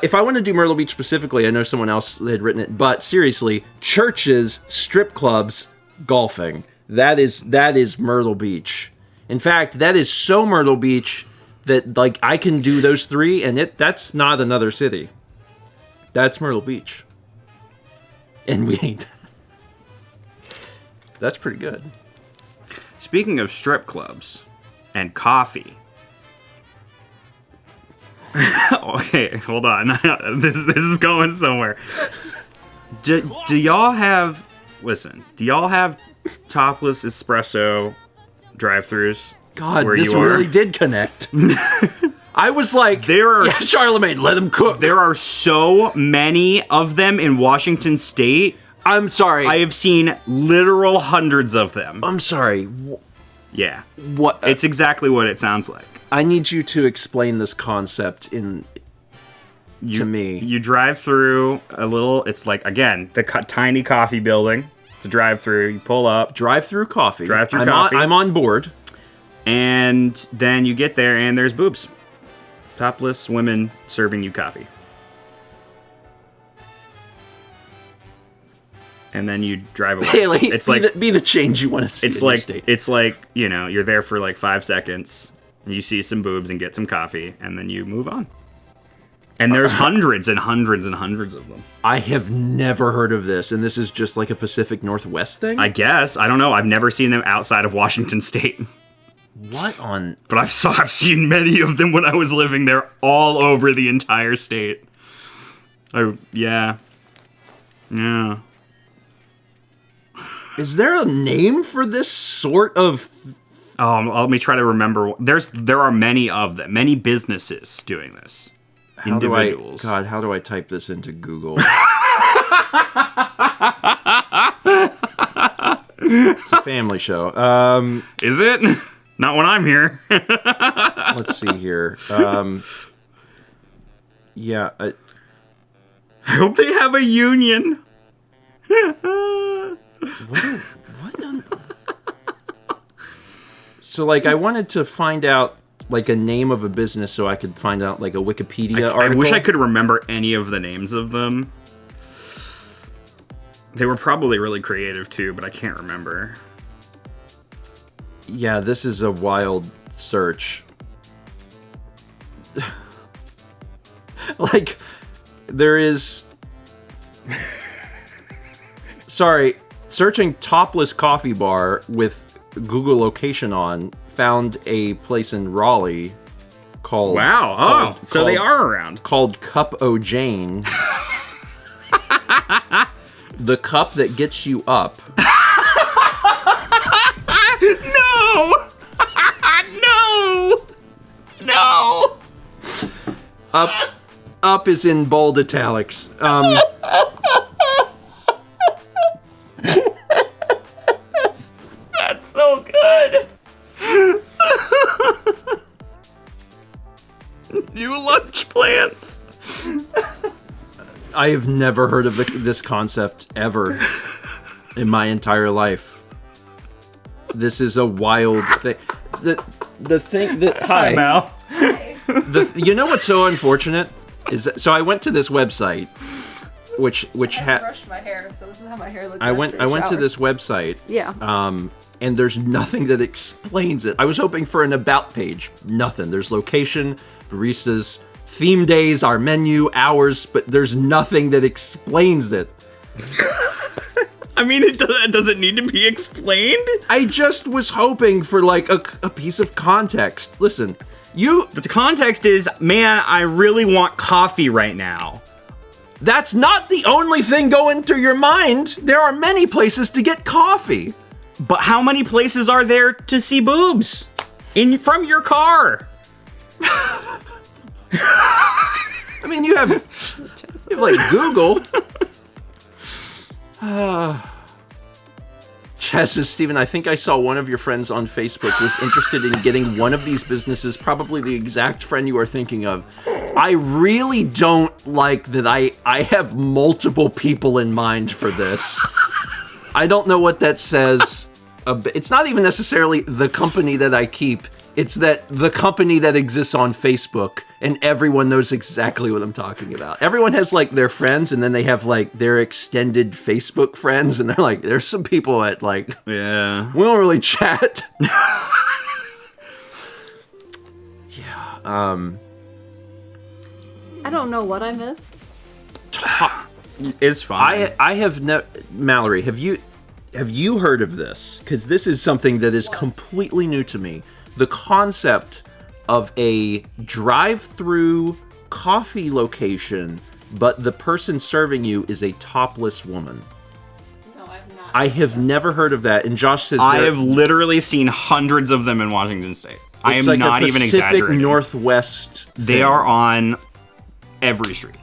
If I want to do Myrtle Beach specifically, I know someone else had written it, but seriously, churches, strip clubs, golfing. That is Myrtle Beach. In fact, that is so Myrtle Beach that like I can do those three, and that's not another city. That's Myrtle Beach. And that's pretty good. Speaking of strip clubs and coffee. Okay, hold on. This is going somewhere. Do y'all have topless espresso drive-thrus? God, this really did connect. I was like, Charlemagne, let them cook. There are so many of them in Washington State. I'm sorry. I have seen literal hundreds of them. I'm sorry. Yeah. What? It's exactly what it sounds like. I need you to explain this concept to me. You drive through a little, it's like, again, the tiny coffee building. It's a drive-through. You pull up. Drive-through coffee. Drive-through coffee. I'm on board. And then you get there and there's boobs. Topless women serving you coffee. And then you drive away. Haley, it's like be the change you want to see. It's like, you know, you're there for like 5 seconds. And you see some boobs and get some coffee, and then you move on. And there's hundreds and hundreds and hundreds of them. I have never heard of this, and this is just like a Pacific Northwest thing? I guess. I don't know. I've never seen them outside of Washington State. What on... But I've seen many of them when I was living there all over the entire state. Yeah. Is there a name for this sort of... let me try to remember. There are many of them. Many businesses doing this. Individuals. How do I type this into Google? It's a family show. Is it? Not when I'm here. Let's see here. Yeah. I hope they have a union. What? So, like, I wanted to find out, like, a name of a business so I could find out, like, a Wikipedia article. I wish I could remember any of the names of them. They were probably really creative, too, but I can't remember. Yeah, this is a wild search. Like, there is... Sorry, searching topless coffee bar with Google location on, found a place in Raleigh called... Wow, so they are around. Called Cup O' Jane. The cup that gets you up. No! No! Up is in bold italics. That's so good. New lunch plans. I have never heard of this concept ever in my entire life. This is a wild thing. The thing that... Hi, Mal. You know what's so unfortunate? So I went to this website, which I brushed my hair, so this is how my hair looks. I went to this website. Yeah. And there's nothing that explains it. I was hoping for an about page. Nothing. There's location, baristas, theme days, our menu, hours, but there's nothing that explains it. I mean, it doesn't need to be explained. I just was hoping for, like, a piece of context. Listen, But the context is, man, I really want coffee right now. That's not the only thing going through your mind. There are many places to get coffee. But how many places are there to see boobs? From your car? I mean, you have like, Google. Chess says, Steven, I think I saw one of your friends on Facebook was interested in getting one of these businesses, probably the exact friend you are thinking of. I really don't like that I have multiple people in mind for this. I don't know what that says. It's not even necessarily the company that I keep. It's that the company that exists on Facebook, and everyone knows exactly what I'm talking about. Everyone has like their friends, and then they have like their extended Facebook friends, and they're like, there's some people at like, Yeah. we don't really chat. I don't know what I missed. It's fine. I have Mallory, have you heard of this? Because this is something that is completely new to me. The concept of a drive-through coffee location, but the person serving you is a topless woman. No, I've not. I have never heard of that. And Josh says I have literally seen hundreds of them in Washington State. I am like not a even Pacific exaggerating. Northwest They thing. are on every street.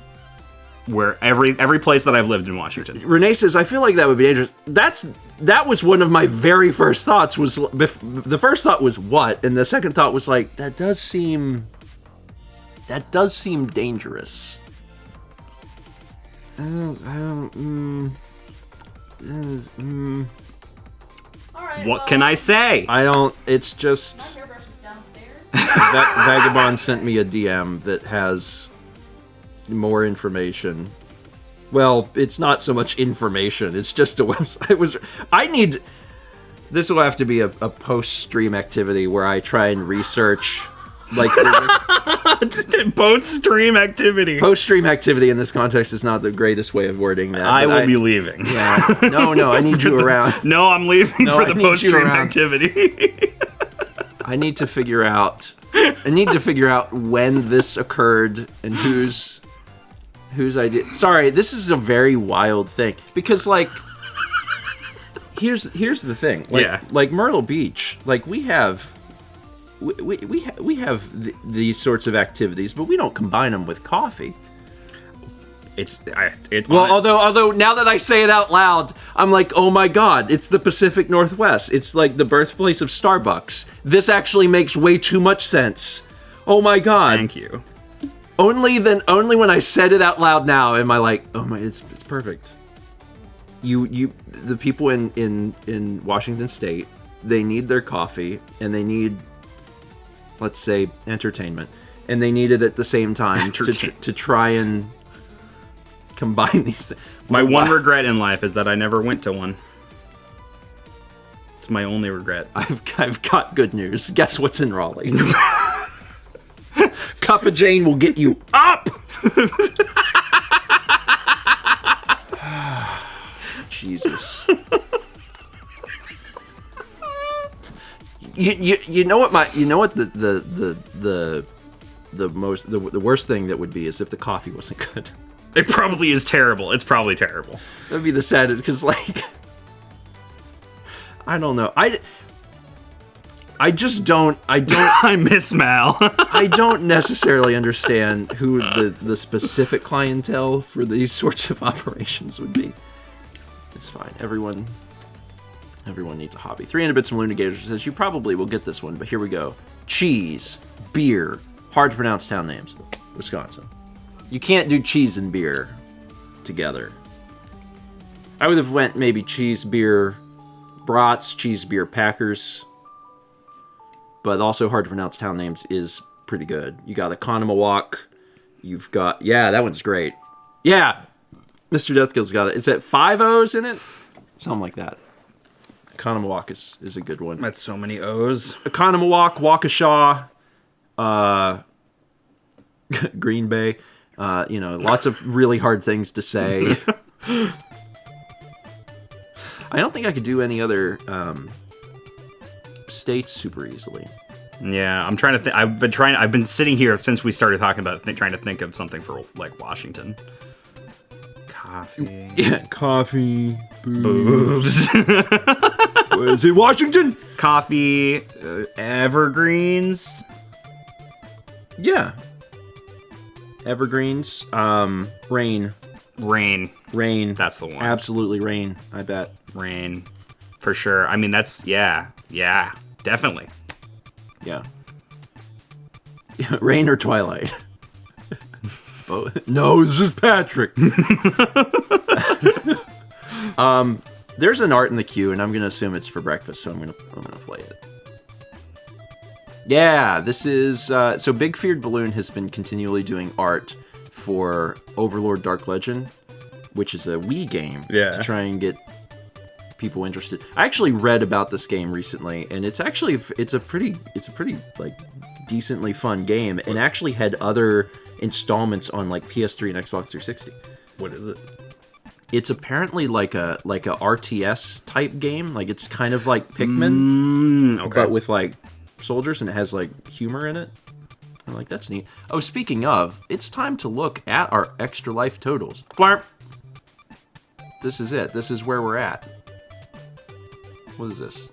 Where every place that I've lived in Washington. Renee says, I feel like that would be dangerous. That was one of my very first thoughts. The first thought was what? And the second thought was like, that does seem dangerous. All right. What can I say? It's just, My hairbrush is downstairs. Vagabond sent me a DM that has more information. Well, it's not so much information, it's just a website. This will have to be a post-stream activity where I try and research, like, Post-stream activity. post-stream activity in this context is not the greatest way of wording that. I but will be leaving. Yeah. No, I need you around. No, I'm leaving No, for I the need you post-stream around. activity. I need to figure out when this occurred and whose idea. Sorry, this is a very wild thing because, like, here's the thing. Like, Yeah. Like Myrtle Beach, like we have these sorts of activities, but we don't combine them with coffee. Although now that I say it out loud, I'm like, oh my god, it's the Pacific Northwest. It's like the birthplace of Starbucks. This actually makes way too much sense. Oh my god. Thank you. Only when I said it out loud now am I like, oh my, it's perfect. The people in Washington State, they need their coffee and they need, let's say, entertainment, and they need it at the same time to try and combine these things. My one regret in life is that I never went to one. It's my only regret. I've got good news. Guess what's in Raleigh? Cup of Jane will get you up. Jesus. You know what the worst thing that would be is if the coffee wasn't good. It probably is terrible. It's probably terrible. That'd be the saddest, because, like, I don't know. I just don't. I miss Mal. I don't necessarily understand who the specific clientele for these sorts of operations would be. It's fine. Everyone needs a hobby. 300 Bits from Luna Gator says, you probably will get this one, but here we go. Cheese, beer, hard to pronounce town names. Wisconsin. You can't do cheese and beer together. I would have went maybe cheese, beer, brats, cheese, beer, Packers. But also hard to pronounce town names is pretty good. You got Economawalk. You've got... Yeah, that one's great. Yeah! Mr. Deathkill's got it. Is it 5 O's in it? Something like that. Economawalk is a good one. That's so many O's. Economawalk, Waukesha, Green Bay. Lots of really hard things to say. I don't think I could do any other states super easily. Yeah, I'm trying to think. I've been sitting here since we started talking about it, trying to think of something for, like, Washington. Coffee. Yeah, coffee. Boobs. Is it Washington? Coffee. Evergreens. Yeah. Evergreens. Rain. Rain. That's the one. Absolutely rain, I bet. Rain. For sure. I mean, that's... Yeah, definitely. Yeah. Rain or Twilight? No, this is Patrick. There's an art in the queue, and I'm gonna assume it's for breakfast, so I'm gonna play it. Yeah, this is... so Big Feared Balloon has been continually doing art for Overlord Dark Legend, which is a Wii game, Yeah. to try and get people interested. I actually read about this game recently, and it's a pretty like decently fun game, and actually had other installments on like PS3 and Xbox 360. What is it? It's apparently like a RTS type game. Like it's kind of like Pikmin, Okay. but with like soldiers, and it has like humor in it. I'm like, that's neat. Oh, speaking of, it's time to look at our Extra Life totals. Blarp. This is it. This is where we're at. What is this?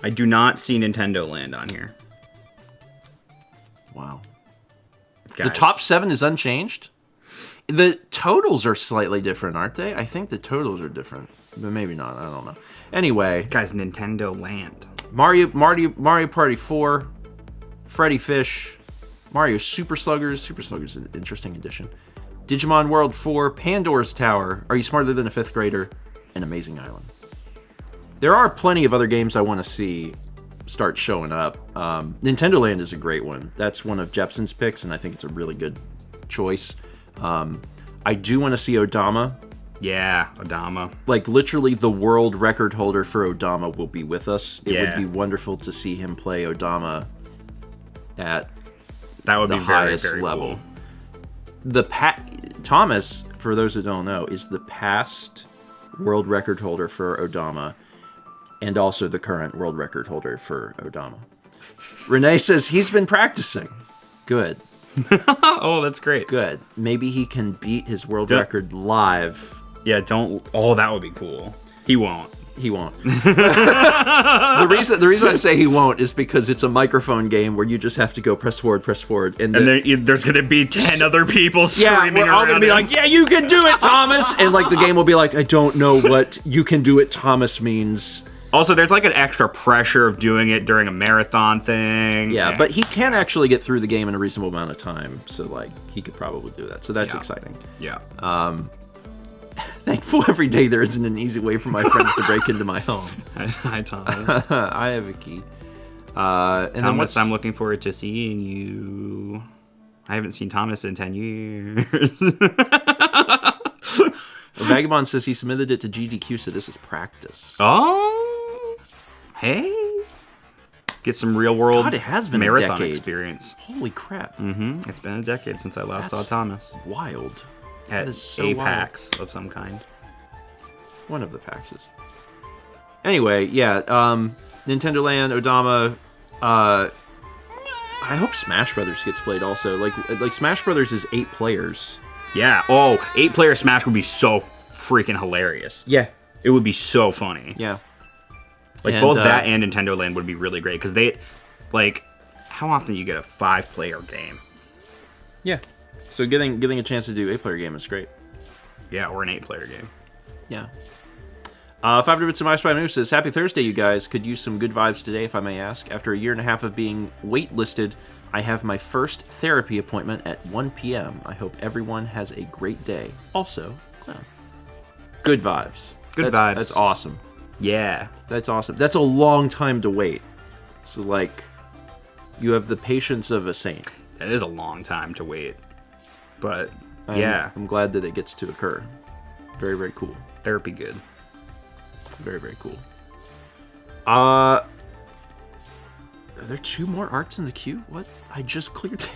I do not see Nintendo Land on here. Wow. Guys. The top 7 is unchanged. The totals are slightly different, aren't they? I think the totals are different, but maybe not. I don't know. Anyway, Guys, Nintendo Land. Mario Party 4, Freddy Fish, Mario Super Sluggers. Super Sluggers is an interesting addition. Digimon World 4, Pandora's Tower, Are You Smarter Than a Fifth Grader, and Amazing Island. There are plenty of other games I want to see start showing up. Nintendo Land is a great one. That's one of Jepson's picks, and I think it's a really good choice. I do want to see Odama. Yeah, Odama. Like, literally, the world record holder for Odama will be with us. It would Yeah. be wonderful to see him play Odama at That would the be very, highest very level. Cool. Thomas, for those that don't know, is the past world record holder for Odama, and also the current world record holder for Odama. Renee says he's been practicing. Good. Oh, that's great. Good. Maybe he can beat his world Yeah. record live. Yeah, don't... Oh, that would be cool. He won't. He won't. The reason I say he won't is because it's a microphone game where you just have to go press forward, and There's going to be 10 other people screaming we're all around gonna be him. like, "Yeah, you can do it, Thomas!" And like the game will be like, "I don't know what you can do it, Thomas means." Also, there's like an extra pressure of doing it during a marathon thing. Yeah, but he can actually get through the game in a reasonable amount of time, so like he could probably do that. So that's Yeah. exciting. Yeah. Thankful every day there isn't an easy way for my friends to break into my home. Hi, Thomas. I have a key. And then Thomas, I'm looking forward to seeing you. I haven't seen Thomas in 10 years. Vagabond says he submitted it to GDQ, so this is practice. Oh, hey. Get some real world God, it has been a marathon decade. experience. Holy crap. It's been a decade since I last saw That's Thomas. Wild. At That is so a wild. PAX of some kind. One of the PAXs. Anyway, yeah, Nintendo Land, Odama, I hope Smash Brothers gets played also. Like Smash Brothers is 8 players. Yeah. Oh, 8-player Smash would be so freaking hilarious. Yeah. It would be so funny. Yeah. Like, And, both that and Nintendo Land would be really great. Because they, like, how often do you get a 5-player game? Yeah. So getting a chance to do 8-player game is great. Yeah, or an 8-player game. Yeah. 500 Bits of My Spy News says, Happy Thursday, you guys. Could use some good vibes today, if I may ask. After a year and a half of being waitlisted, I have my first therapy appointment at 1 p.m. I hope everyone has a great day. Also, Clown. Good vibes. Good vibes. That's awesome. Yeah. That's awesome. That's a long time to wait. So, like, you have the patience of a saint. That is a long time to wait. But, I'm glad that it gets to occur. Very, very cool. Therapy good. Very, very cool. Are there 2 more arts in the queue? What? I just cleared it.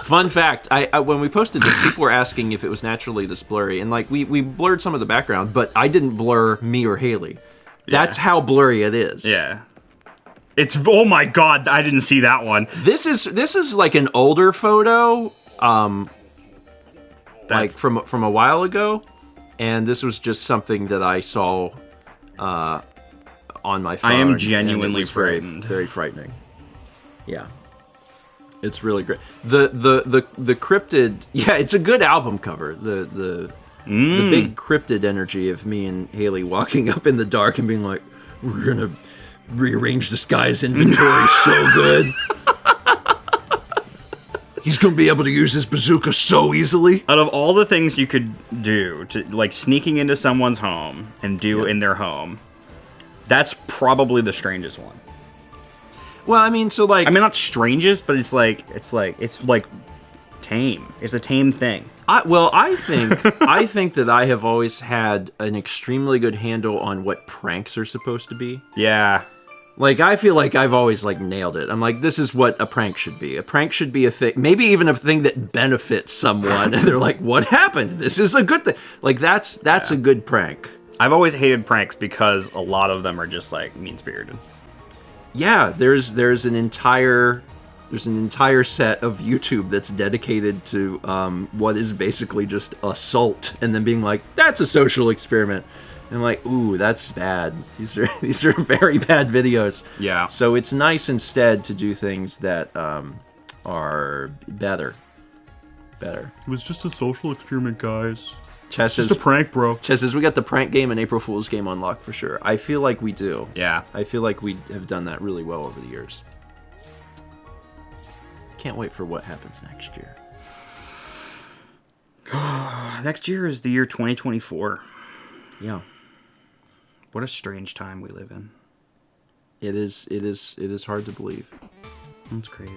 Fun fact, I when we posted this, people were asking if it was naturally this blurry, and like we blurred some of the background, but I didn't blur me or Haley. That's how blurry it is. Yeah. It's, oh my god, I didn't see that one. This is like an older photo, like That's- from a while ago, and this was just something that I saw on my phone. I am and it genuinely was very, frightened. very frightening. Yeah. It's really great. The cryptid, yeah, it's a good album cover. The big cryptid energy of me and Haley walking up in the dark and being like, we're gonna rearrange this guy's inventory so good. He's gonna be able to use his bazooka so easily. Out of all the things you could do to like sneaking into someone's home and do in their home, that's probably the strangest one. Well, I mean, so like, I mean, not strangest, but it's like tame. It's a tame thing. I think that I have always had an extremely good handle on what pranks are supposed to be. Yeah. Like, I feel like I've always, like, nailed it. I'm like, this is what a prank should be. A prank should be a thing, maybe even a thing that benefits someone. And they're like, what happened? This is a good thing. Like, that's a good prank. I've always hated pranks because a lot of them are just, like, mean-spirited. Yeah, there's an entire set of YouTube that's dedicated to what is basically just assault, and then being like, that's a social experiment. And I'm like, ooh, that's bad. These are very bad videos. Yeah. So it's nice instead to do things that are better. It was just a social experiment, guys. Chess It's just a prank, bro. Chess says we got the prank game and April Fool's game on lock for sure. I feel like we do. Yeah. I feel like we have done that really well over the years. Can't wait for what happens next year. Next year is the year 2024. Yeah. What a strange time we live in. It is hard to believe. That's crazy.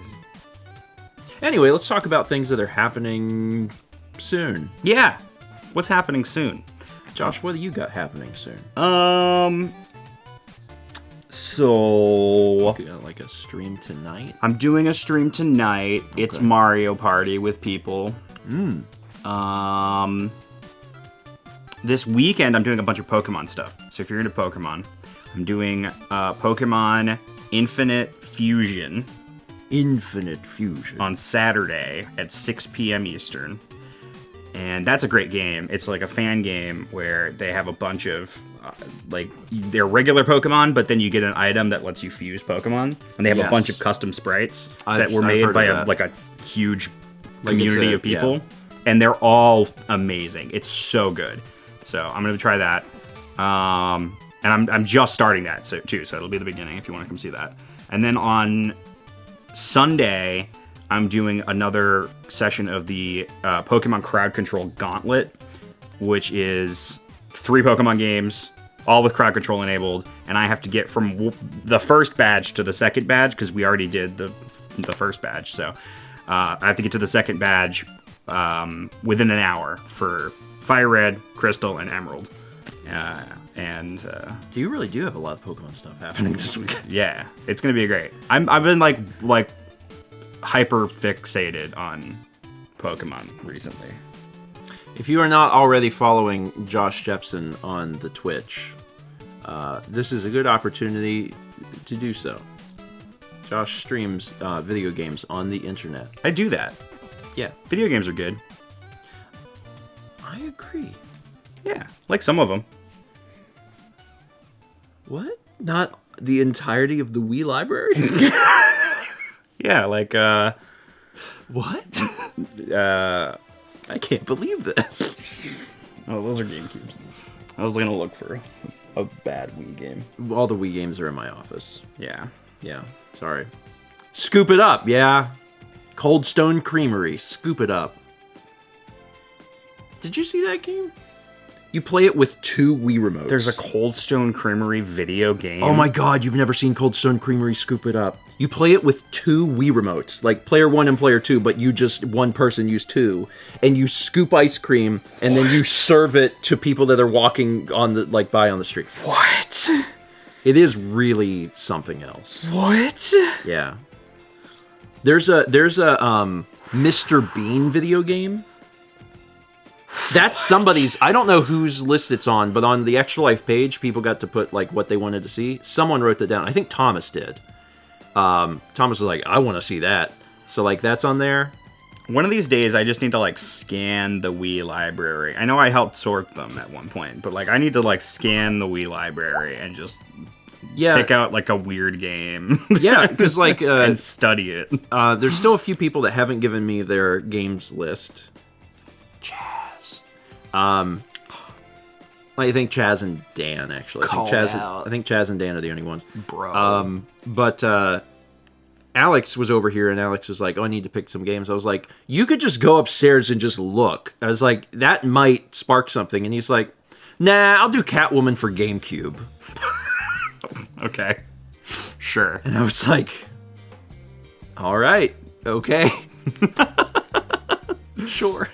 Anyway, let's talk about things that are happening soon. Yeah. What's happening soon? Josh, what do you got happening soon? So Like a stream tonight? I'm doing a stream tonight. Okay. It's Mario Party with people. This weekend I'm doing a bunch of Pokemon stuff. So if you're into Pokemon, I'm doing Pokemon Infinite Fusion. On Saturday at 6 p.m. Eastern. And that's a great game. It's like a fan game where they have a bunch of, like, they're regular Pokemon, but then you get an item that lets you fuse Pokemon. And they have a bunch of custom sprites that were made by a huge community of people. Yeah. And they're all amazing. It's so good. So I'm going to try that. And I'm just starting that too, so it'll be the beginning if you want to come see that. And then on Sunday, I'm doing another session of the Pokemon Crowd Control Gauntlet, which is 3 Pokemon games, all with crowd control enabled, and I have to get from the first badge to the second badge, because we already did the first badge, so I have to get to the second badge within an hour for Fire Red, Crystal, and Emerald. Do you really do have a lot of Pokemon stuff happening this week? Yeah, it's gonna be great. I've been like hyper fixated on Pokemon recently. If you are not already following Josh Jepson on the Twitch, this is a good opportunity to do so. Josh streams video games on the internet. I do that. Yeah. Video games are good. I agree. Yeah, like some of them. What? Not the entirety of the Wii library? Yeah, like, what? I can't believe this. Oh, those are GameCubes. I was gonna look for a bad Wii game. All the Wii games are in my office. Yeah. Yeah, sorry. Scoop it up, yeah. Cold Stone Creamery, scoop it up. Did you see that game? You play it with 2 Wii remotes. There's a Cold Stone Creamery video game. Oh my god, you've never seen Cold Stone Creamery, scoop it up. You play it with 2 Wii remotes, like player 1 and player 2, but you just, one person use 2, and you scoop ice cream, and then you serve it to people that are walking on the, like, by on the street. What? It is really something else. What? Yeah. There's a Mr. Bean video game. That's somebody's, I don't know whose list it's on, but on the Extra Life page, people got to put, like, what they wanted to see. Someone wrote that down. I think Thomas did. Thomas was like, I want to see that. So, like, that's on there. One of these days, I just need to, like, scan the Wii library. I know I helped sort them at one point, but, like, I need to, like, scan the Wii library and just pick out, like, a weird game. Yeah, because, like... and study it. There's still a few people that haven't given me their games list. Chaz. I think Chaz and Dan, actually. I think Chaz and Dan are the only ones. Bro. But Alex was over here, and Alex was like, "Oh, I need to pick some games." I was like, "You could just go upstairs and just look." I was like, "That might spark something." And he's like, "Nah, I'll do Catwoman for GameCube." Okay. Sure. And I was like, "All right, okay." Sure.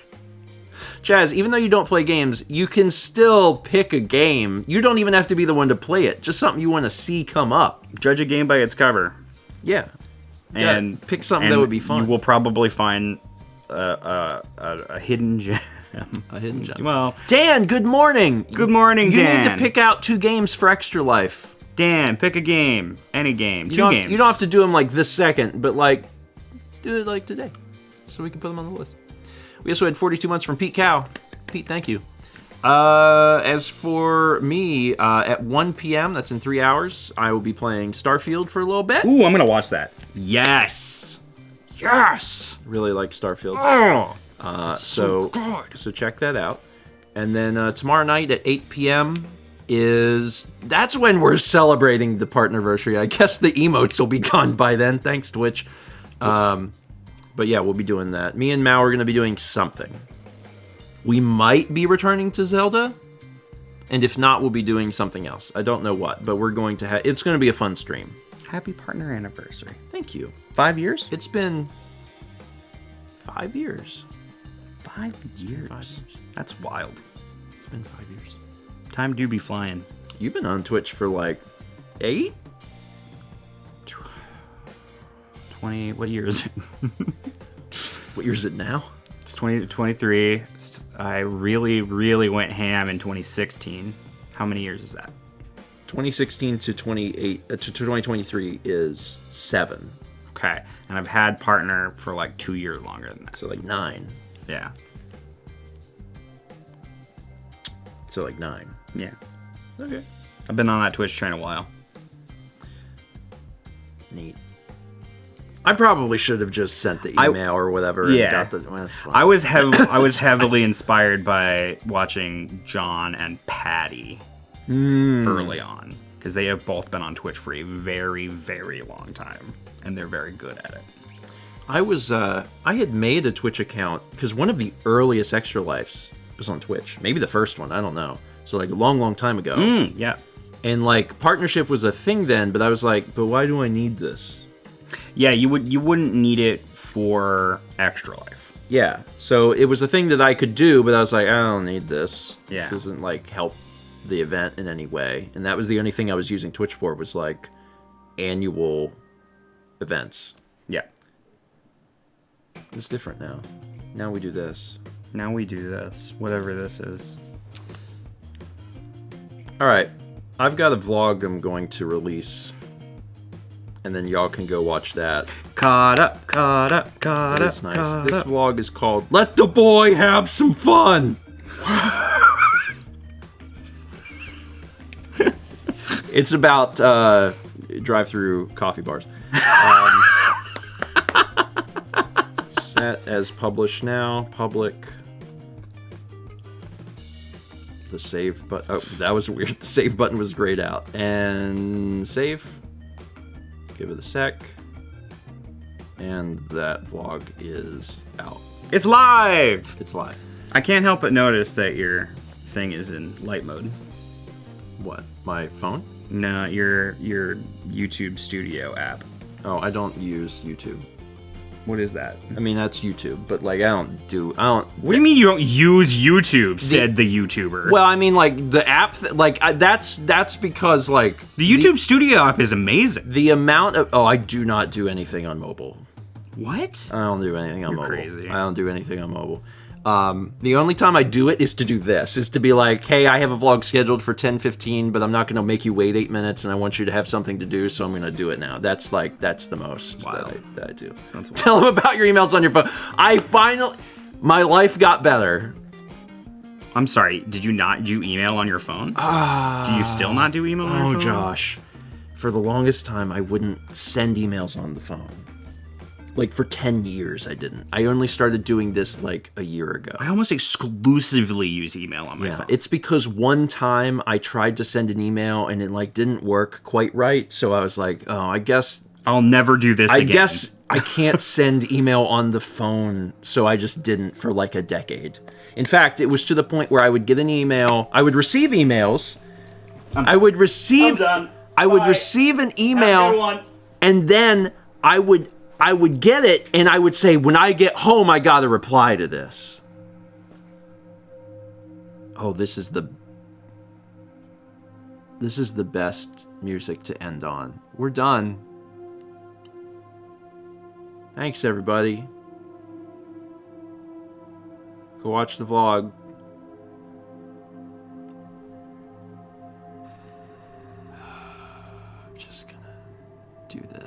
Chaz, even though you don't play games, you can still pick a game. You don't even have to be the one to play it. Just something you want to see come up. Judge a game by its cover. Yeah. And pick something that would be fun. You will probably find a hidden gem. A hidden gem. Well, Dan, good morning. Good morning, you Dan. need to pick out 2 games for Extra Life. Dan, pick a game. Any game. You 2 games. You don't have to do them like this second, but like, do it like today, so we can put them on the list. We also had 42 months from Pete Cow. Pete, thank you. As for me, at 1 p.m., that's in 3 hours, I will be playing Starfield for a little bit. Ooh, I'm gonna watch that. Yes. Yes. Really like Starfield. Oh. So check that out. And then tomorrow night at 8 p.m. that's when we're celebrating the partnerversary. I guess the emotes will be gone by then. Thanks, Twitch. But yeah, we'll be doing that. Me and Mao are going to be doing something. We might be returning to Zelda. And if not, we'll be doing something else. I don't know what, but we're going to it's going to be a fun stream. Happy partner anniversary. Thank you. 5 years? It's been 5 years. 5 years. 5 years. That's wild. It's been 5 years. Time do be flying. You've been on Twitch for like 8? 20, what year is it? What year is it now? It's 2023. I really went ham in 2016. How many years is that? 2016 to 2023 is 7. Okay. And I've had partner for like 2 years longer than that. So like 9. Yeah. So like 9. Yeah. Okay. I've been on that Twitch train a while. Neat. I probably should have just sent the email or whatever. Yeah. And got the, well, that's fine. I was heavily inspired by watching John and Patty early on, because they have both been on Twitch for a very, very long time, and they're very good at it. I had made a Twitch account because one of the earliest Extra Lives was on Twitch. Maybe the first one, I don't know. So like a long time ago. Yeah. And like partnership was a thing then, but I was like, but why do I need this? Yeah, you wouldn't need it for Extra Life. Yeah. So it was a thing that I could do, but I was like, I don't need this. Yeah. This isn't like help the event in any way. And that was the only thing I was using Twitch for, was like annual events. Yeah. It's different now. Now we do this. Now we do this, whatever this is. All right. I've got a vlog I'm going to release, and then y'all can go watch that. Caught up. That's nice. This vlog is called "Let the Boy Have Some Fun." It's about drive-through coffee bars. Set as published now. Public. The save button. Oh, that was weird. The save button was grayed out. And save. Give it a sec. And that vlog is out. It's live! It's live. I can't help but notice that your thing is in light mode. What? My phone? No, your YouTube Studio app. Oh, I don't use YouTube. What is that? I mean, that's YouTube, but like I don't. What do you mean you don't use YouTube? Said the YouTuber. Well, I mean, like the app. That's because like the YouTube Studio app is amazing. The amount of I do not do anything on mobile. What? I don't do anything on You're mobile. crazy. I don't do anything on mobile. The only time I do it is to do this, is to be like, hey, I have a vlog scheduled for 10:15, but I'm not going to make you wait 8 minutes, and I want you to have something to do, so I'm going to do it now. That's the most that I do. That's wild. Tell them about your emails on your phone. My life got better. I'm sorry, did you email on your phone? Do you still not do email on your phone? Oh, Josh. For the longest time, I wouldn't send emails on the phone. Like, for 10 years, I didn't. I only started doing this, like, a year ago. I almost exclusively use email on my phone. It's because one time I tried to send an email, and it, like, didn't work quite right. So I was like, oh, I guess I'll never do this I again. guess I can't send email on the phone, so I just didn't for like a decade. In fact, it was to the point where I would get an email, I would receive emails, I would receive I'm done. I would Bye. receive an Have a good email, one. and then I would get it, and I would say, when I get home, I gotta reply to this. Oh, this is the best music to end on. We're done. Thanks, everybody. Go watch the vlog. I'm just gonna do this.